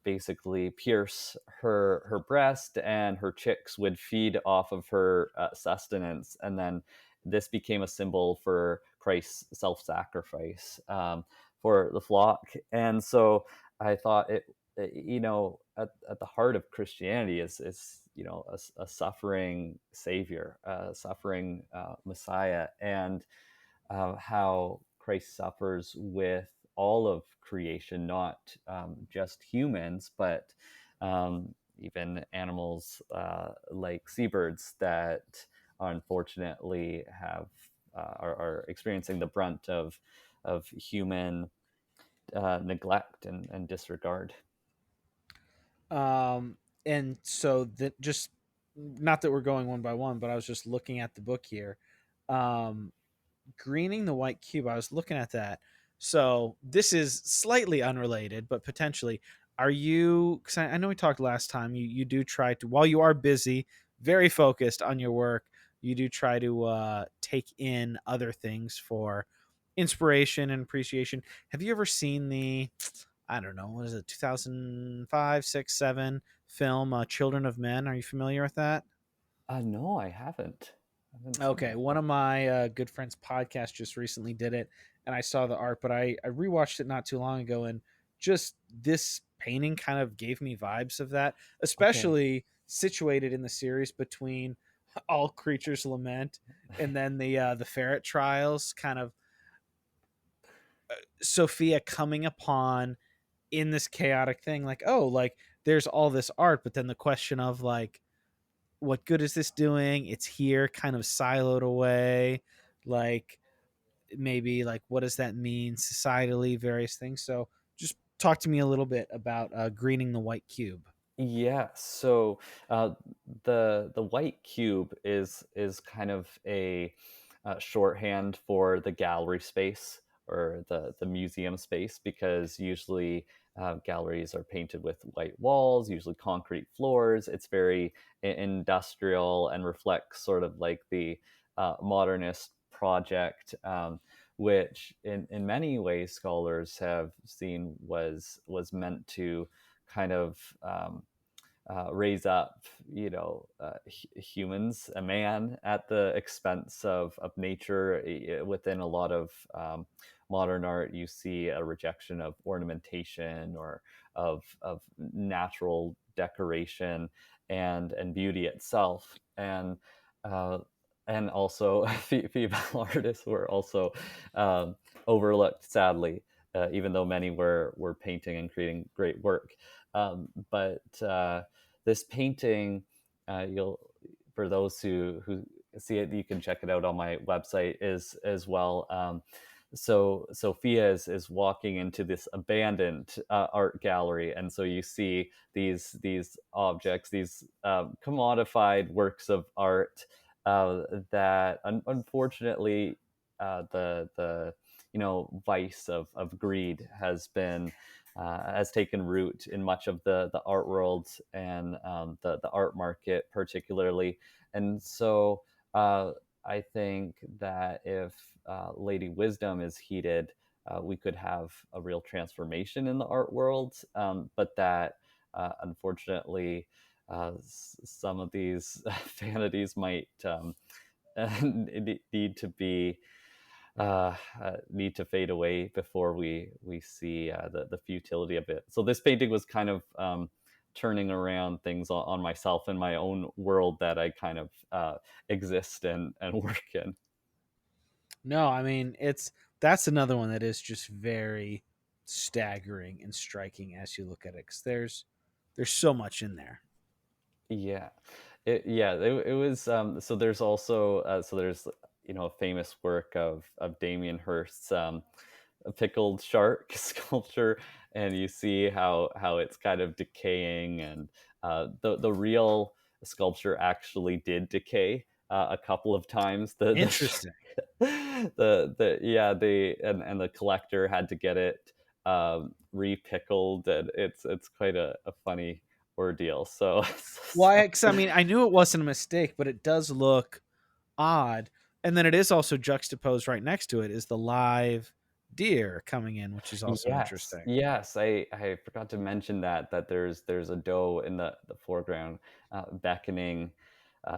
basically pierce her breast, and her chicks would feed off of her sustenance, and then this became a symbol for Christ's self-sacrifice for the flock. And so I thought at the heart of Christianity is a suffering savior, a suffering Messiah, and how Christ suffers with all of creation, not just humans, but even animals like seabirds that unfortunately are experiencing the brunt of human neglect and disregard. And so that just, not that we're going one by one, but I was just looking at the book here. Um, Greening the White Cube. I was looking at that. So this is slightly unrelated, but potentially. Are you? Because I know we talked last time. You do try to, while you are busy, very focused on your work, you do try to take in other things for inspiration and appreciation. Have you ever seen the, I don't know, what is it, 2005, 6, 7 film, Children of Men? Are you familiar with that? No, I haven't seen Okay, that one one. of my good friends' podcast just recently did it, and I saw the art, but I rewatched it not too long ago, and just this painting kind of gave me vibes of that, Okay. especially situated in the series between All Creatures Lament and then the ferret trials, kind of Sophia coming upon in this chaotic thing, like, oh, like there's all this art, but then the question of like, what good is this doing? It's here, kind of siloed away, like maybe like what does that mean societally, various things. So just talk to me a little bit about greening the white cube. Yeah, so the white cube is kind of a shorthand for the gallery space or the museum space, because usually galleries are painted with white walls, usually concrete floors. It's very industrial and reflects sort of like the modernist project, which in many ways scholars have seen was meant to kind of raise up, humans, a man, at the expense of nature. Within a lot of modern art, you see a rejection of ornamentation or of natural decoration and beauty itself. Uh, and also, female artists were also um, overlooked, sadly, even though many were painting and creating great work. But this painting, you'll for those who see it, you can check it out on my website is as well. So Sophia is walking into this abandoned art gallery, and so you see these objects, these commodified works of art that unfortunately the vice of greed has taken root in much of the art world and the art market particularly. And so uh, I think that if Lady Wisdom is heeded, we could have a real transformation in the art world. But that unfortunately, some of these vanities might need to be need to fade away before we see the futility of it. So this painting was kind of turning around things on myself and my own world that I kind of exist and work in. No, I mean, it's, that's another one that is just very staggering and striking as you look at it, because there's so much in there. Yeah, it was. So there's also there's a famous work of Damien Hirst's a pickled shark sculpture, and you see how it's kind of decaying, and the real sculpture actually did decay a couple of times. The Interesting. the yeah, they and the collector had to get it repickled, and it's quite a funny ordeal. So, Why? so Because I mean, I knew it wasn't a mistake, but it does look odd. And then it is also juxtaposed right next to it is the live deer coming in, which is also yes, interesting. yes, I forgot to mention that there's a doe in the foreground beckoning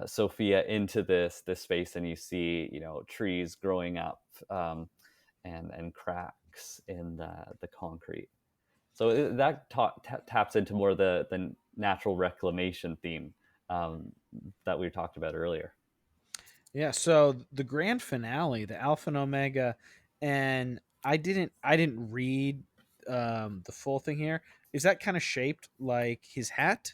Sophia into this space, and you see, trees growing up, and cracks in the concrete. So that taps into more the natural reclamation theme, um, that we talked about earlier. Yeah. So the grand finale, the Alpha and Omega, and I didn't read the full thing here. Is that kind of shaped like his hat?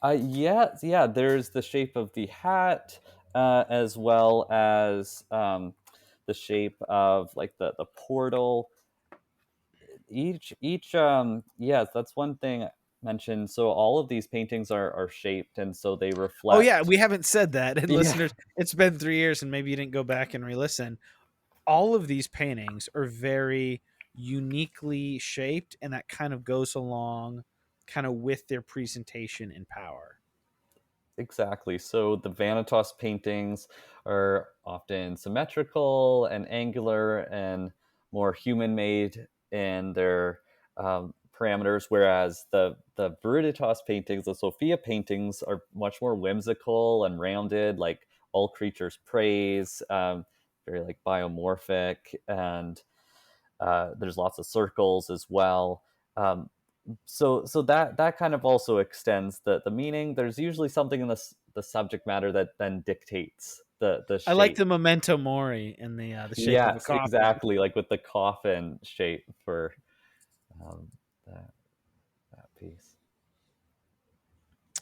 Yeah, yeah. There's the shape of the hat, as well as the shape of like the portal. Each yes, that's one thing I mentioned. So all of these paintings are shaped, and so they Oh yeah, reflect. we haven't said that. And Yeah, listeners, it's been 3 years, and maybe you didn't go back and re-listen. All of these paintings are very uniquely shaped, and that kind of goes along kind of with their presentation and power. exactly. So the Vanitas paintings are often symmetrical and angular and more human made in their parameters, whereas the Viriditas paintings, the Sophia paintings, are much more whimsical and rounded, like all creatures praise, very like biomorphic, and there's lots of circles as well. Um, so that kind of also extends the meaning. There's usually something in the subject matter that then dictates the I like shape. the memento mori in the shape of a Yes, coffin. exactly, like with the coffin shape for um, that that piece.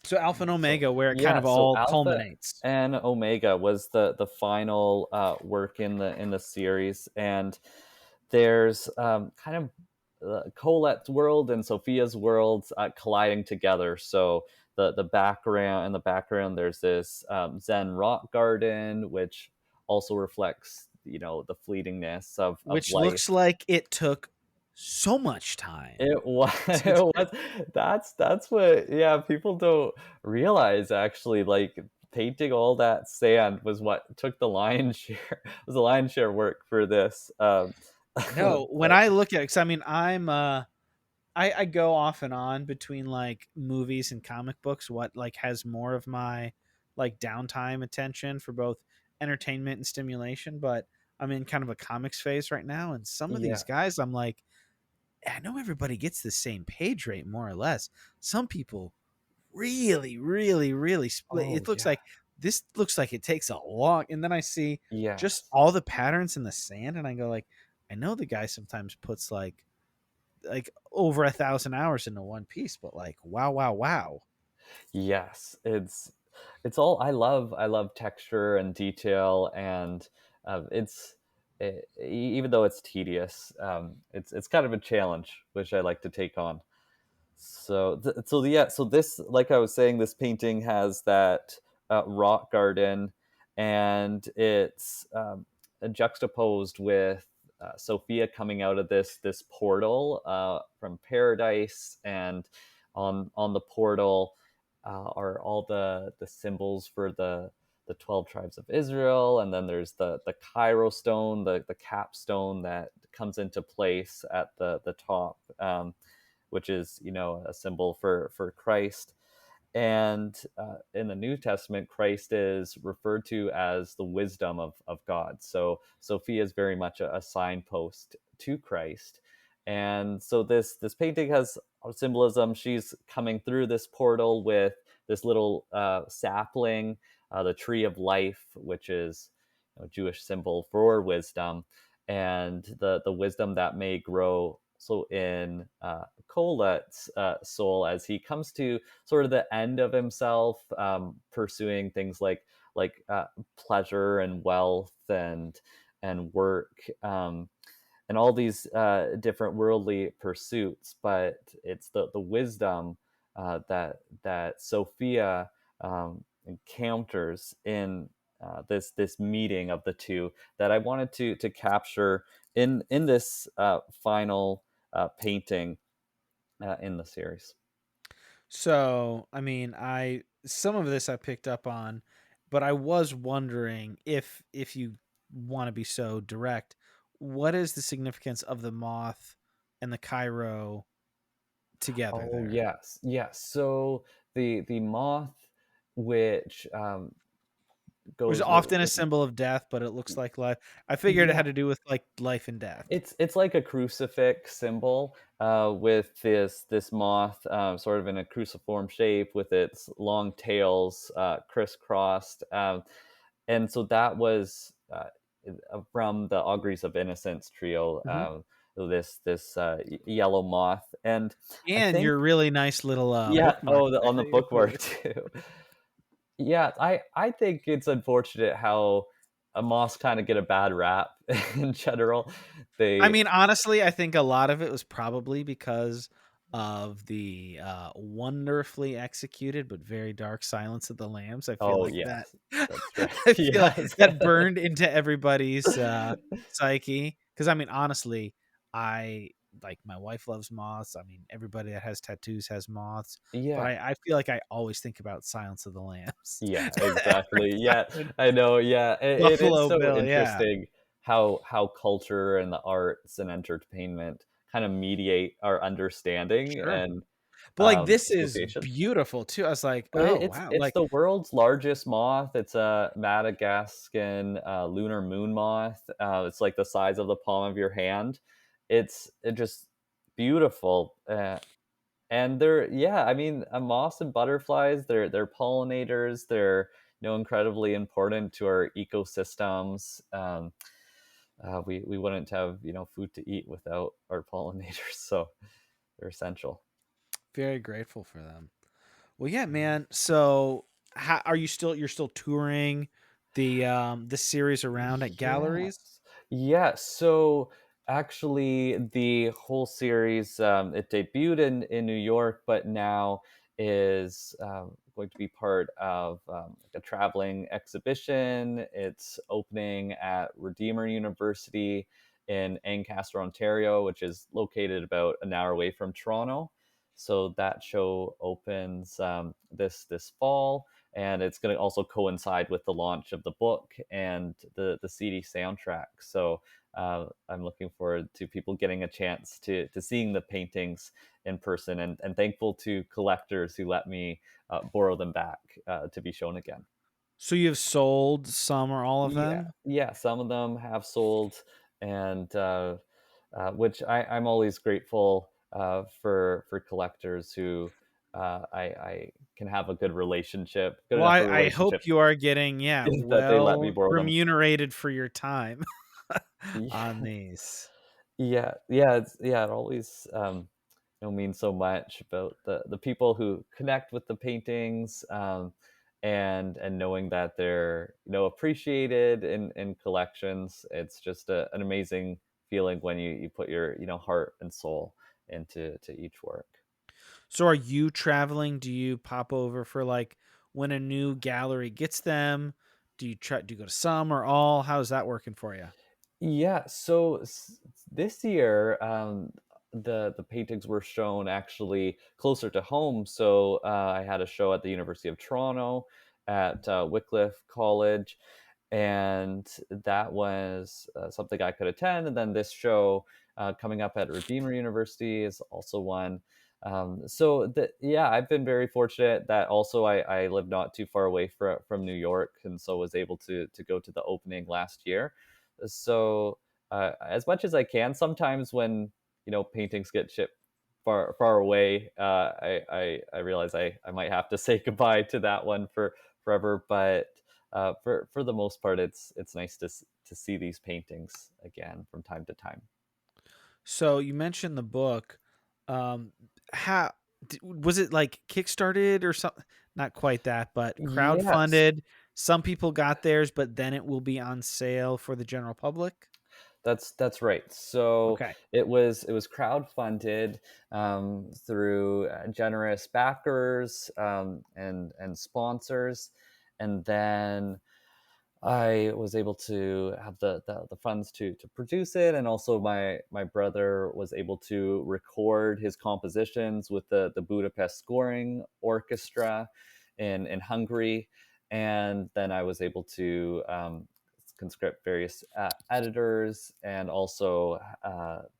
So Alpha and So Omega, where it kind yeah, of so all Alpha culminates. and Omega was the final work in the series, and there's kind of Colette's world and Sophia's worlds colliding together. So the background in the background, there's this Zen rock garden, which also reflects, the fleetingness of Which looks life. like it took so much time. It was, it was that's what, yeah, people don't realize actually, like painting all that sand was what took the lion's share was the lion's share work for this. No, when But I look at it, 'cause I mean, I go off and on between like movies and comic books. What like has more of my like downtime attention for both entertainment and stimulation? But I'm in kind of a comics phase right now, and some of these yeah, guys, I'm like, I know everybody gets the same page rate more or less. Some people really, really, really split. oh It looks yeah, like this looks like it takes a long, and then I see just yes, all the patterns in the sand, and I go like, I know the guy sometimes puts like over 1,000 hours into one piece, but like, wow, wow, wow. yes, it's all, I love texture and detail, and even though it's tedious, it's kind of a challenge which I like to take on. So yeah, so this, like I was saying, this painting has that rock garden, and it's juxtaposed with Sophia coming out of this portal from paradise, and on the portal are all the symbols for the 12 tribes of Israel, and then there's the Cairo stone, the capstone that comes into place at the top. Which is, a symbol for Christ. And in the New Testament, Christ is referred to as the wisdom of God. So Sophia is very much a signpost to Christ. And so this painting has symbolism. She's coming through this portal with this little sapling, the tree of life, which is a Jewish symbol for wisdom, and the wisdom that may grow. So in Colette's soul, as he comes to sort of the end of himself, pursuing things like pleasure and wealth and work, and all these different worldly pursuits. But it's the wisdom that Sophia encounters in this meeting of the two that I wanted to capture in this final painting in the series. So, I mean, I some of this I picked up on, but I was wondering if you want to be so direct, what is the significance of the moth and the Cairo together Oh there? yes, yes. So the moth, which Was goes often a with symbol of death, but it looks like life. I figured it yeah. had to do with like life and death. It's like a crucifix symbol with this moth sort of in a cruciform shape with its long tails crisscrossed, and so that was from the Auguries of Innocence trio. Mhm. This yellow moth, and I And think your really nice little yeah. bookmark Oh, on the that you bookmark included. too. Yeah, I think it's unfortunate how moths kind of get a bad rap in general. I They mean, honestly, I think a lot of it was probably because of the, wonderfully executed but very dark Silence of the Lambs. I feel Oh, like that yes. That's right. I feel like Yes. that burned into everybody's, psyche. Because I mean, honestly, I like, my wife loves moths. I mean, everybody that has tattoos has moths, but Yeah. I feel like I always think about Silence of the Lambs. Yeah, Every exactly. time Yeah, when I know, yeah. It is Buffalo so Bill, yeah. interesting how culture and the arts and entertainment kind of mediate our understanding Sure. and, But, like, this is association. beautiful too. I was like, Well, "Oh, it's wow." it's Like, the world's largest moth. It's a Madagascan, lunar moon moth. It's like the size of the palm of your hand. It just beautiful, and they're yeah, I mean, moths and butterflies, they're pollinators. They're, incredibly important to our ecosystems. We wouldn't have, food to eat without our pollinators, so they're essential. very grateful for them. Well, yeah, man. So, how are you still you're still touring the series around at galleries? Yes. Yes. So actually, the whole series it debuted in New York, but now is going to be part of like a traveling exhibition. It's opening at Redeemer University in Ancaster, Ontario, which is located about an hour away from Toronto. So that show opens this fall, and it's going to also coincide with the launch of the book and the CD soundtrack. So I'm looking forward to people getting a chance to seeing the paintings in person, and thankful to collectors who let me borrow them back to be shown again. So you've sold some or all of Yeah, them? yeah. Some of them have sold, and which I'm always grateful for collectors who I can have a good relationship, good Well, enough a I hope relationship you are getting, yeah, that they let me well borrow them. remunerated for your time on Yeah, these. yeah, yeah. It always means so much about the people who connect with the paintings, and knowing that they're appreciated in collections. It's just an amazing feeling when you put your heart and soul into each work. So are you traveling? Do you pop over for, like, when a new gallery gets them? Do you go to some or all? How's that working for you? Yeah, so this year, the paintings were shown actually closer to home. So I had a show at the University of Toronto at Wycliffe College, and that was something I could attend. And then this show coming up at Redeemer University is also one. Yeah, I've been very fortunate that also I live not too far away from New York, and so was able to go to the opening last year. So as much as I can, sometimes when paintings get shipped far away, I realize I might have to say goodbye to that one for forever. But for the most part, it's nice to see these paintings again from time to time. So you mentioned the book. Um, how was it, like, kickstarted or something? Not quite that, but Yes, crowdfunded. Some people got theirs, but then it will be on sale for the general public. That's right. So Okay. it was crowdfunded through generous backers and sponsors, and then I was able to have the funds to produce it, and also my brother was able to record his compositions with the Budapest Scoring Orchestra in Hungary, and then I was able to conscript various editors, and also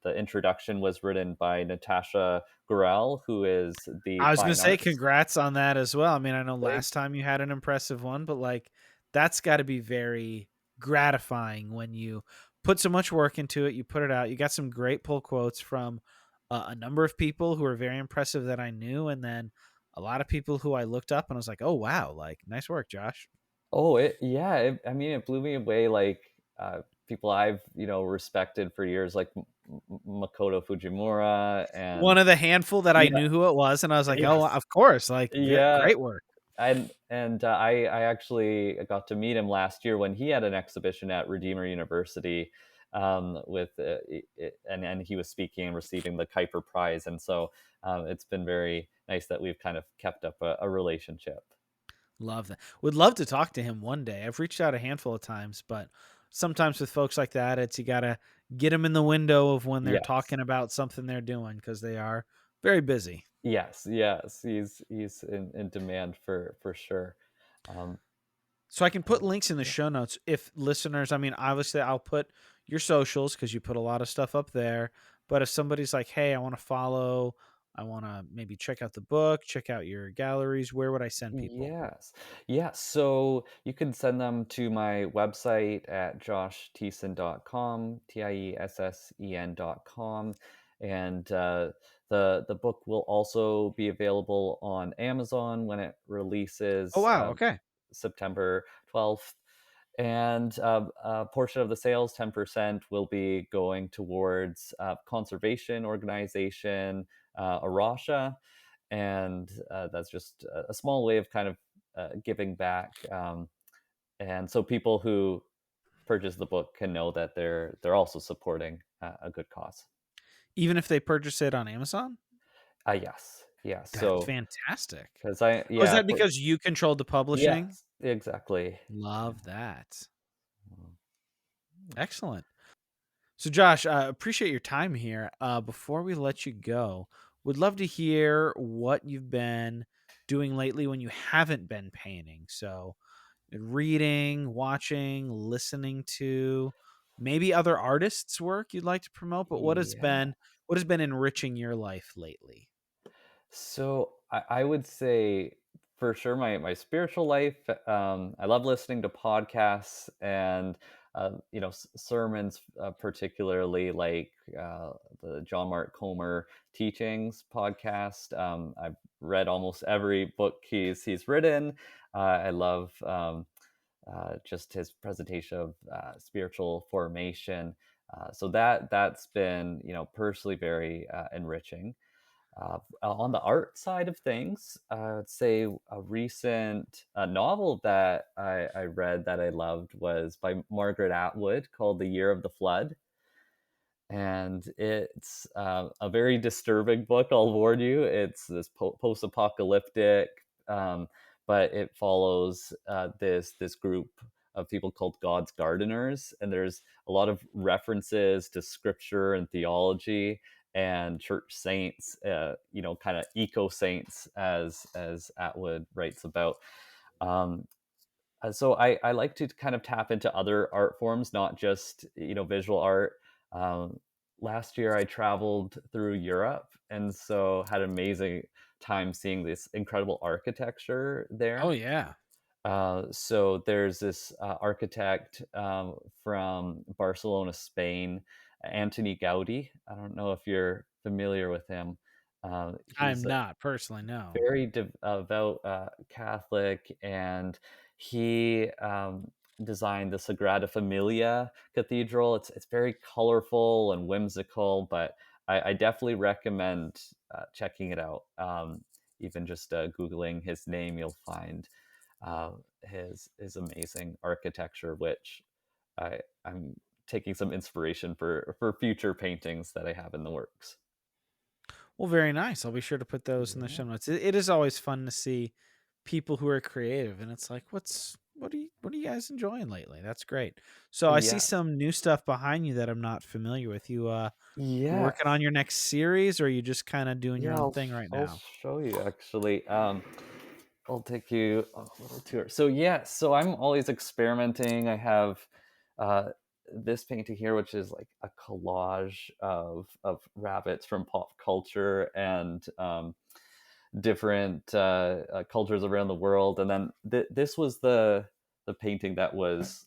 the introduction was written by Natasha Gorel, who is the I was gonna fine say arts. congrats on that as well. I mean, I know Thank last time you had an impressive one, but like that's got to be very gratifying when you put so much work into it. You put it out. You got some great pull quotes from a number of people who are very impressive that I knew, and then a lot of people who I looked up and I was like, oh wow, like nice work, Josh. Oh, I mean, it blew me away, like, people I've, respected for years, like Makoto Fujimura One and of the handful that I yeah, knew who it was, and I was like, oh, yes, of course, like yeah, great work. I actually got to meet him last year when he had an exhibition at Redeemer University, with, and he was speaking and receiving the Kuiper Prize, and so, it's been very nice that we've kind of kept up a relationship. Love that. Would love to talk to him one day. I've reached out a handful of times, but sometimes with folks like that, it's you gotta get them in the window of when they're Yes. talking about something they're doing because they are very busy. Yes, he's in demand for sure. Um, So I can put links in the yeah. show notes if listeners. I mean, obviously, I'll put your socials because you put a lot of stuff up there. But if somebody's like, "Hey, I want to follow," I want to maybe check out the book, check out your galleries. Where would I send people? Yes. Yeah, so you can send them to my website at joshtiessen.com, Tiessen.com, and the book will also be available on Amazon when it Oh releases wow, okay. September 12th. And a portion of the sales, 10%, will be going towards conservation organization, Arasha, and that's just a small way of kind of giving back. And so people who purchase the book can know that they're also supporting a good cause. Even if they purchase it on Amazon, Yes, yeah. that's So fantastic. because I Oh, is yeah that because you controlled the publishing? yes, exactly. Yeah. Love that. Excellent. So, Josh, appreciate your time here. Before we let you go, would love to hear what you've been doing lately when you haven't been painting. So, reading, watching, listening to maybe other artists' work you'd like to promote. But Yeah. what has been enriching your life lately? So I would say for sure my spiritual life. I love listening to podcasts and sermons, particularly like the John Mark Comer teachings podcast. I've read almost every book he's written. I love just his presentation of spiritual formation. So that's been personally very enriching. On the art side of things, I would say a recent novel that I read that I loved was by Margaret Atwood called The Year of the Flood. And it's a very disturbing book, I'll warn you. It's this post apocalyptic, um, but it follows this group of people called God's Gardeners. And there's a lot of references to scripture and theology and church saints, kind of eco saints, as Atwood writes about. Um, so I like to kind of tap into other art forms, not just visual art. Um, Last year I traveled through Europe, and so had an amazing time seeing this incredible architecture Oh there. yeah, So there's this architect from Barcelona, Spain, Antoni Gaudi. I don't know if you're familiar with him. I'm He's not personally. No. very devout Catholic, and he designed the Sagrada Familia Cathedral. It's very colorful and whimsical, but I definitely recommend checking it out. Even just googling his name, you'll find uh, his amazing architecture, which I'm taking some inspiration for future paintings that I have in the works. Well, very nice. I'll be sure to put those in the Yeah. show notes. It is always fun to see people who are creative, and it's like, what are you guys enjoying lately? That's great. So I see Yeah. some new stuff behind you that I'm not familiar with. You working Yes. on your next series, or are you just kind of doing your Yeah, own thing right I'll now? show you actually. I'll take you a little tour. So yeah, so I'm always experimenting. I have uh, this painting here, which is like a collage of rabbits from pop culture and different cultures around the world. And then this was the painting that was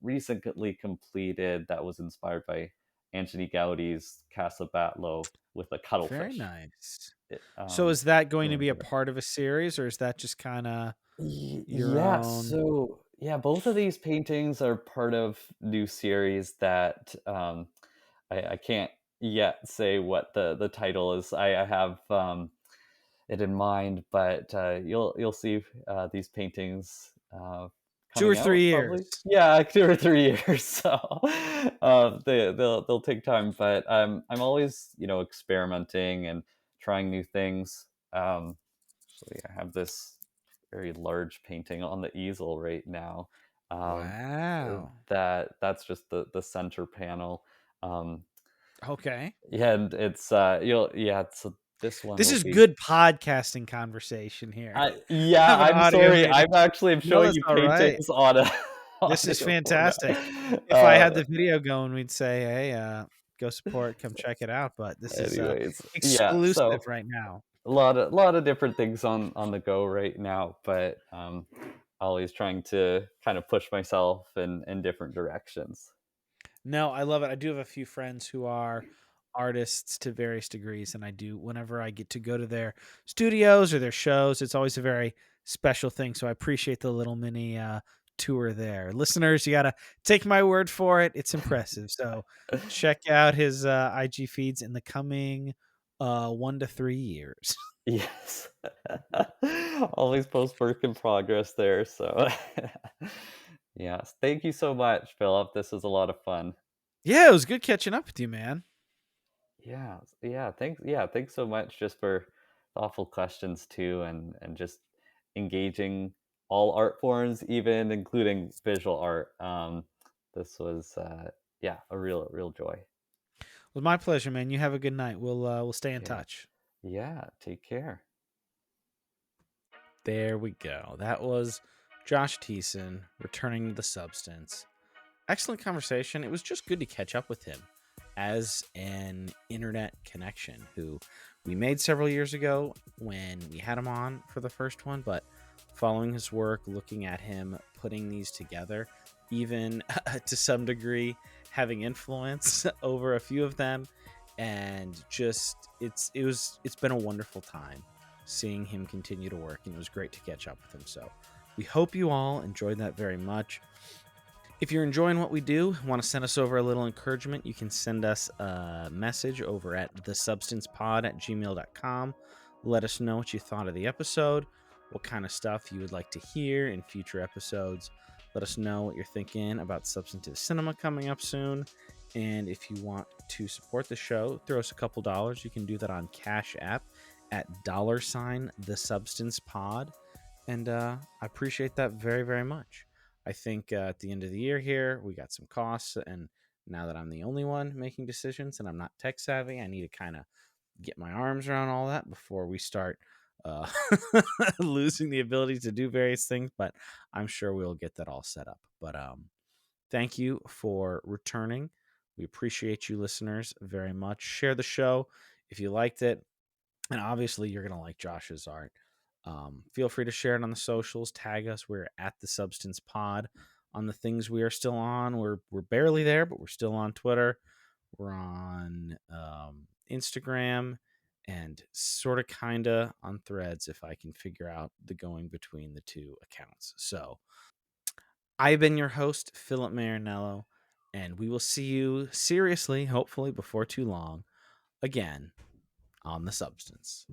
recently completed. That was inspired by Antoni Gaudi's Casa Batlló with a Very cuttlefish. nice. It, So is that going to going be a over. part of a series, or is that just kind of your Yeah, own? so yeah, both of these paintings are part of new series that I can't yet say what the title is. I have it in mind, but you'll see these paintings Two or coming out 3 years. probably. Yeah, 2 or 3 years. So they'll take time, but I'm always experimenting and trying new things. Actually, I have this very large painting on the easel right now. Um, Wow. that's just the center panel. Um, Okay. yeah, and it's you'll yeah, so this one This will is be. good podcasting conversation here. Yeah, Have an I'm audio sorry. video. I'm No, showing that's you all right. paintings on a This is audio format. fantastic. If I had the video going, we'd say, "Hey, go support, come check it out." But this is Anyways, yeah, exclusive so right now. a lot of different things on the go right now, but always trying to kind of push myself in different directions. No, I love it. I do have a few friends who are artists to various degrees, and I do whenever I get to go to their studios or their shows, it's always a very special thing. So I appreciate the little mini tour there. Listeners, you gotta take my word for it. It's impressive. So check out his IG feeds in the coming 1 to 3 years. Yes. Always post work in progress there, so yes. Thank you so much, Philip. This was a lot of fun. Yeah, it was good catching up with you, man. Yeah, thanks so much just for thoughtful questions too, and just engaging all art forms, even including visual art. This was yeah, a real joy. It was my pleasure, man. You have a good night. We'll stay in Okay. touch. Yeah, take care. There we go. That was Josh Tiessen returning to the substance. Excellent conversation. It was just good to catch up with him as an internet connection who we made several years ago when we had him on for the first one, but following his work, looking at him putting these together, even to some degree having influence over a few of them, and just it's been a wonderful time seeing him continue to work, and it was great to catch up with him. So we hope you all enjoyed that very much. If you're enjoying what we do, want to send us over a little encouragement, you can send us a message over at thesubstancepod@gmail.com. Let us know what you thought of the episode, what kind of stuff you would like to hear in future episodes. Let us know what you're thinking about substantive cinema coming up soon. And if you want to support the show, throw us a couple dollars. You can do that on Cash App at $thesubstancepod. And I appreciate that very, very much. I think at the end of the year here, we got some costs. And now that I'm the only one making decisions and I'm not tech savvy, I need to kind of get my arms around all that before we start uh, losing the ability to do various things. But I'm sure we'll get that all set up. But thank you for returning. We appreciate you, listeners, very much. Share the show if you liked it. And obviously, you're going to like Josh's art. Feel free to share it on the socials. Tag us. We're at the Substance Pod on the things we are still on. We're barely there, but we're still on Twitter. We're on Instagram and sort of kind of on Threads if I can figure out the going between the two accounts. So I've been your host, Philip Marinello, and we will see you seriously, hopefully before too long, again on the Substance.